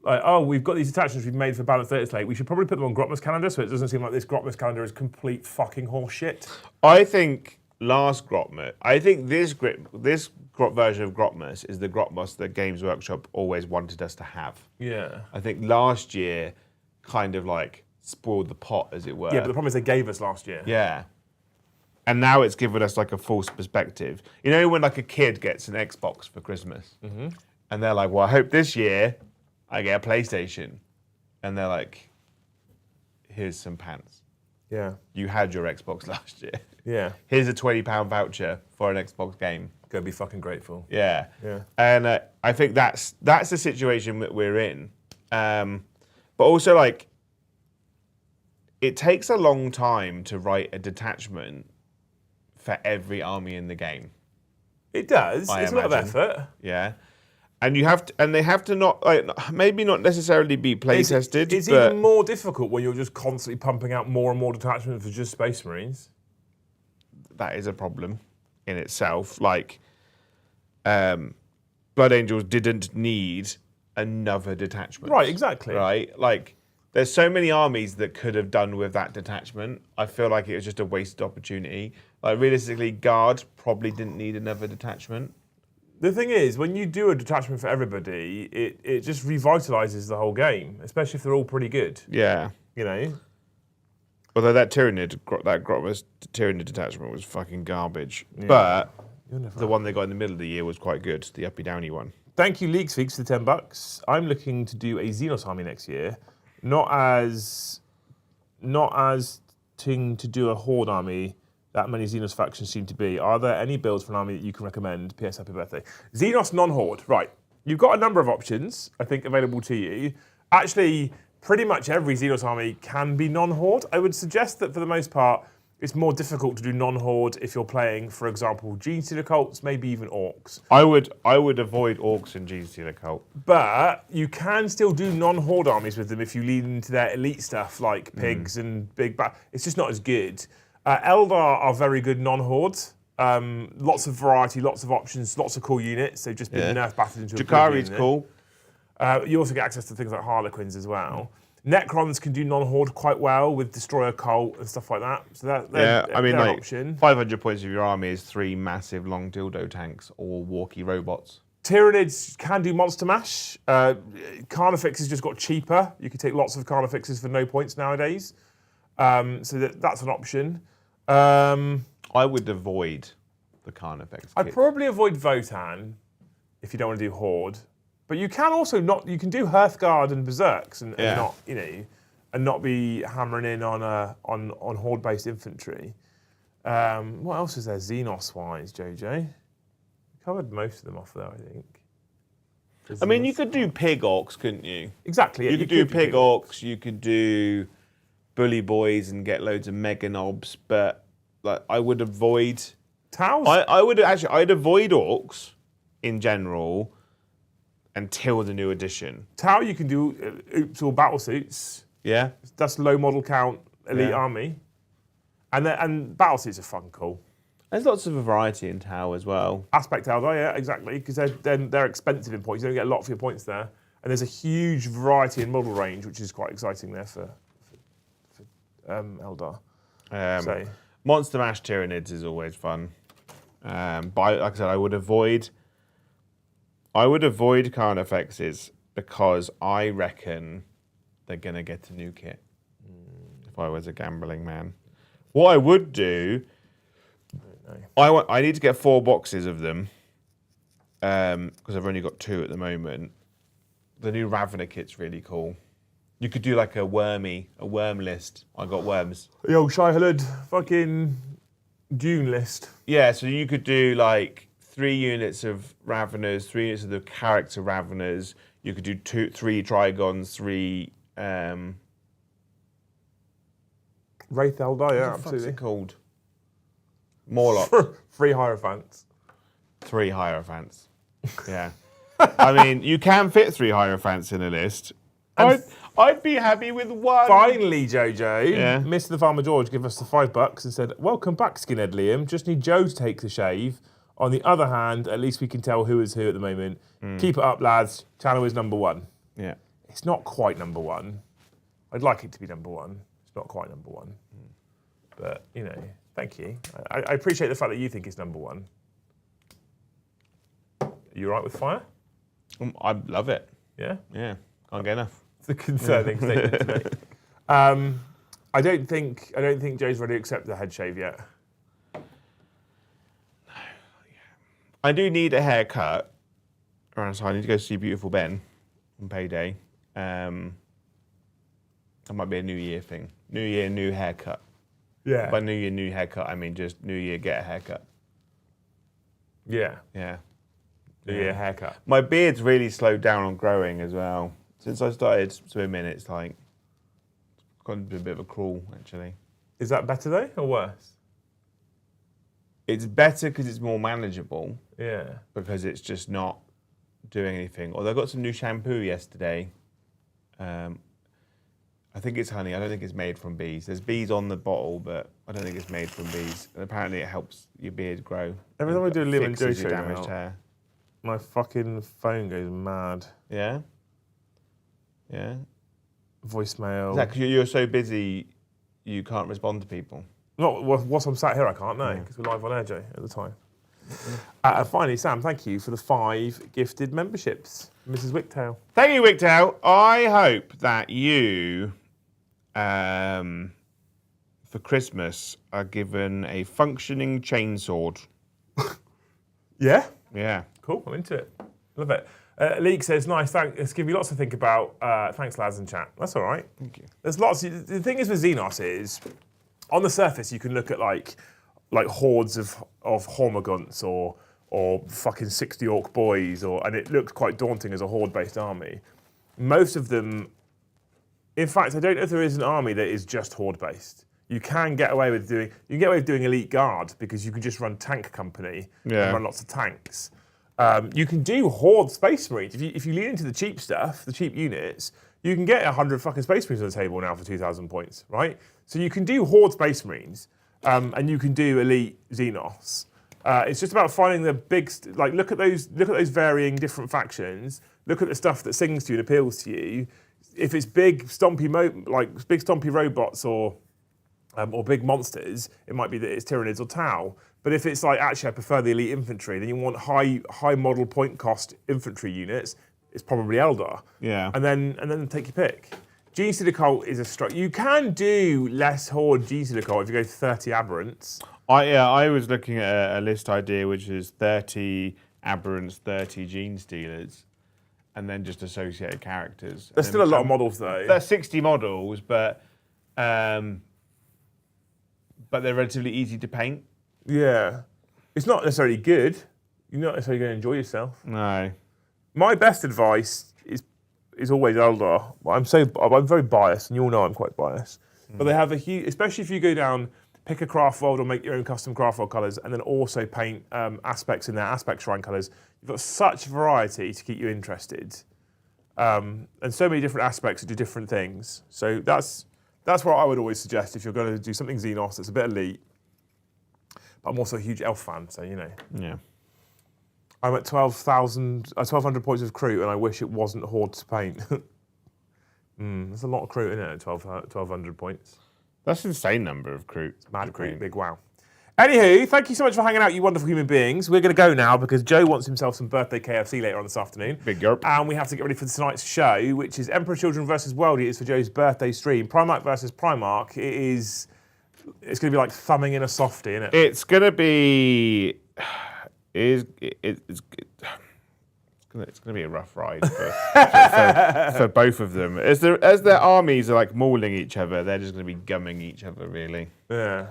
Like, oh, we've got these attachments we've made for Balanced Data Slate. We should probably put them on Grotmus calendar so it doesn't seem like this Grotmus calendar is complete fucking horseshit. I think last Grotmus, I think this version of Grotmus is the Grotmus that Games Workshop always wanted us to have. Yeah. I think last year kind of like spoiled the pot, as it were. Yeah, but the problem is they gave us last year. Yeah. And now it's given us like a false perspective. You know when like a kid gets an Xbox for Christmas and they're like, well, I hope this year I get a PlayStation. And they're like, here's some pants. Yeah. You had your Xbox last year. Yeah. Here's a £20 voucher for an Xbox game. Go be fucking grateful. Yeah. Yeah. And I think that's the situation that we're in. But also like, it takes a long time to write a detachment for every army in the game. It does. It's a lot of effort. Yeah. And you have to, and they have to not like maybe not necessarily be play tested. It's but even more difficult when you're just constantly pumping out more and more detachments for just Space Marines. That is a problem in itself. Like, Blood Angels didn't need another detachment. Right, exactly. Right? Like, there's so many armies that could have done with that detachment. I feel like it was just a wasted opportunity. Like, realistically, Guard probably didn't need another detachment. The thing is, when you do a detachment for everybody, it just revitalises the whole game, especially if they're all pretty good. Yeah. You know? Although that Grotmus Tyranid detachment was fucking garbage. Yeah. But the one they got in the middle of the year was quite good, the uppy downy one. Thank you, Leaksfeeks, for the $10. I'm looking to do a Xenos army next year. Not as to do a Horde army. That many Xenos factions seem to be. Are there any builds for an army that you can recommend? P.S. Happy birthday. Xenos non-Horde. Right. You've got a number of options, I think, available to you. Actually, pretty much every Xenos army can be non-Horde. I would suggest that for the most part, It's more difficult to do non-horde if you're playing, for example, Gene Stealer cults, maybe even orcs. I would avoid orcs and Gene Stealer cult. But you can still do non-horde armies with them if you lean into their elite stuff like pigs and big. It's just not as good. Eldar are very good non-horde. Lots of variety, lots of options, lots of cool units. They've just been nerf battered into Jakari's cool. You also get access to things like Harlequins as well. Necrons can do non-horde quite well with Destroyer Cult and stuff like that. So they're an option. 500 points of your army is 3 massive long dildo tanks or walkie robots. Tyranids can do Monster Mash. Carnifex has just got cheaper. You can take lots of Carnifexes for no points nowadays. So that's an option. I would avoid the Carnifex. I'd probably avoid Votan if you don't want to do Horde. But you can also you can do Hearthguard and Berserks and not, and not be hammering in on Horde-based infantry. What else is there Xenos-wise, JJ? We covered most of them off there, I think. I mean, you could do Pig Orcs, couldn't you? Exactly. Yeah, you could do Pig Orcs, you could do Bully Boys and get loads of Mega Knobs, but I would avoid... Towels? I'd avoid Orcs in general until the new edition. Tau, you can do Oops or Battle Suits. Yeah. That's low model count elite army. And Battle Suits are fun cool. There's lots of variety in Tau as well. Aspect Eldar, yeah, exactly, because they're expensive in points. You don't get a lot for your points there. And there's a huge variety in model range, which is quite exciting there for Eldar. Monster Mash Tyranids is always fun. But like I said, I would avoid Carnifexes because I reckon they're going to get a new kit if I was a gambling man. What I would do, I need to get 4 boxes of them because I've only got 2 at the moment. The new Ravener kit's really cool. You could do like a worm list. I got worms. Yo, Shai Hulud, fucking Dune list. Yeah, so you could do like 3 units of Raveners, 3 units of the character Raveners. You could do 3 Trigons, 3... Wraith Eldar, yeah, What's absolutely. it called? Morlock. 3 Hierophants. 3 Hierophants. Yeah. I mean, you can fit 3 Hierophants in a list. I'd be happy with 1. Finally, Jojo, Mr. the Farmer George gave us the $5 and said, "Welcome back, Skinhead Liam. Just need Joe to take the shave. On the other hand, at least we can tell who is who at the moment. Keep it up, lads. Channel is number 1. Yeah. It's not quite number 1. I'd like it to be number 1. It's not quite number 1. But, thank you. I appreciate the fact that you think it's number 1. Are you all right with fire? I love it. Yeah? Yeah. Can't get enough. It's a concerning statement to make. I don't think Joe's ready to accept the head shave yet. I do need a haircut. So I need to go see Beautiful Ben on payday. That might be a New Year thing. New Year, new haircut. Yeah. By New Year, new haircut, I mean just New Year, get a haircut. Yeah. Yeah. New Year haircut. My beard's really slowed down on growing as well. Since I started swimming, it's like gone a bit of a crawl, actually. Is that better though, or worse? It's better because it's more manageable. Yeah. Because it's just not doing anything. Although I got some new shampoo yesterday. I think it's honey. I don't think it's made from bees. There's bees on the bottle, but I don't think it's made from bees. And apparently it helps your beard grow. Every time I do a Liam and Joe Fixes show your damaged now, hair. my fucking phone goes mad. Yeah? Yeah? Voicemail. Is that because you're so busy you can't respond to people? Not whilst I'm sat here, I can't know, because we're live on air, Joe, at the time. Finally, Sam, thank you for the 5 gifted memberships. Mrs. Wicktail. Thank you, Wicktail. I hope that you, for Christmas, are given a functioning chainsword. Yeah? Yeah. Cool, I'm into it. Love it. Leek says, nice, thanks. It's given you lots to think about. Thanks, lads, in chat. That's all right. Thank you. There's lots. The thing is with Xenos is, on the surface, you can look at like hordes of Hormagaunts or fucking 60 orc boys, and it looks quite daunting as a horde-based army. Most of them, in fact, I don't know if there is an army that is just horde-based. you can get away with doing elite guard because you can just run tank company and run lots of tanks. You can do horde space marines if you lean into the cheap stuff, the cheap units. You can get 100 fucking space marines on the table now for 2,000 points, right? So you can do horde space marines, and you can do elite Xenos. It's just about finding the big, look at those varying different factions. Look at the stuff that sings to you and appeals to you. If it's big stompy robots or big monsters, it might be that it's Tyranids or Tau. But if it's like, actually I prefer the elite infantry, then you want high model point cost infantry units, it's probably Eldar. Yeah. And then take your pick. Gene Stealer Cult is a strike. You can do less horde Gene Stealer Cult if you go 30 aberrants. I was looking at a list idea which is 30 aberrants, 30 Gene Stealers, and then just associated characters. There's still a lot of models though. There's 60 models, but they're relatively easy to paint. Yeah. It's not necessarily good. You're not necessarily going to enjoy yourself. No. My best advice is always Eldar. I'm very biased, and you all know I'm quite biased. But they have a huge, especially if you go down, pick a craft world or make your own custom craft world colours, and then also paint aspects in their aspect shrine colours. You've got such variety to keep you interested, and so many different aspects that do different things. So that's what I would always suggest if you're going to do something Xenos that's a bit elite. But I'm also a huge elf fan, so you know. Yeah. I'm at 1,200 points of crew, and I wish it wasn't horde to paint. There's a lot of crew in it at 1,200 points. That's an insane number of crew. Mad crew, big wow. Anywho, thank you so much for hanging out, you wonderful human beings. We're going to go now because Joe wants himself some birthday KFC later on this afternoon. Big yerp. And we have to get ready for tonight's show, which is Emperor Children versus World Eaters for Joe's birthday stream. Primarch versus Primarch. It's going to be like thumbing in a softie, isn't it? It's going to be... It's going to be a rough ride for both of them. As their armies are like mauling each other, they're just going to be gumming each other, really. Yeah.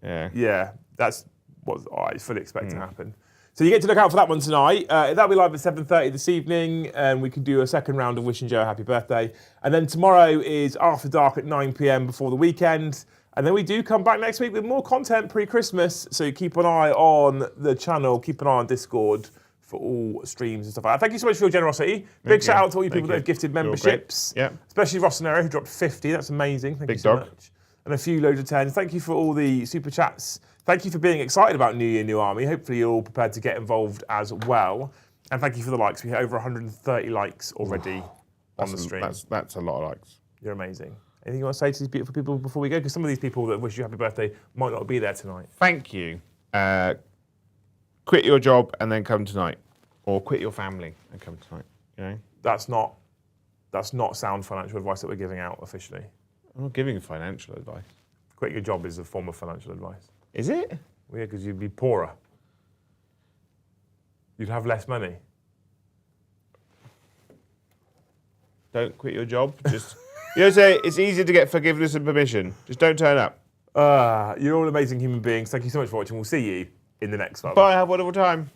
Yeah. Yeah, that's what I fully expect to happen. So you get to look out for that one tonight. That'll be live at 7:30 this evening, and we can do a second round of wishing Joe a happy birthday. And then tomorrow is After Dark at 9 p.m. before the weekend. And then we do come back next week with more content pre-Christmas. So keep an eye on the channel, keep an eye on Discord for all streams and stuff like that. Thank you so much for your generosity. Big shout out to all you people that have gifted memberships. Yeah. Especially Rossonero, who dropped 50. That's amazing. Thank you so much. And a few loads of 10s. Thank you for all the super chats. Thank you for being excited about New Year, New Army. Hopefully you're all prepared to get involved as well. And thank you for the likes. We hit over 130 likes already on the stream. That's a lot of likes. You're amazing. Anything you want to say to these beautiful people before we go? Because some of these people that wish you happy birthday might not be there tonight. Thank you. Quit your job and then come tonight. Or quit your family and come tonight. You know? That's not sound financial advice that we're giving out officially. I'm not giving financial advice. Quit your job is a form of financial advice. Is it? Well, yeah, because you'd be poorer. You'd have less money. Don't quit your job. Just... You know, say it's easy to get forgiveness and permission. Just don't turn up. You're all amazing human beings. Thank you so much for watching. We'll see you in the next one. Bye. Have a wonderful time.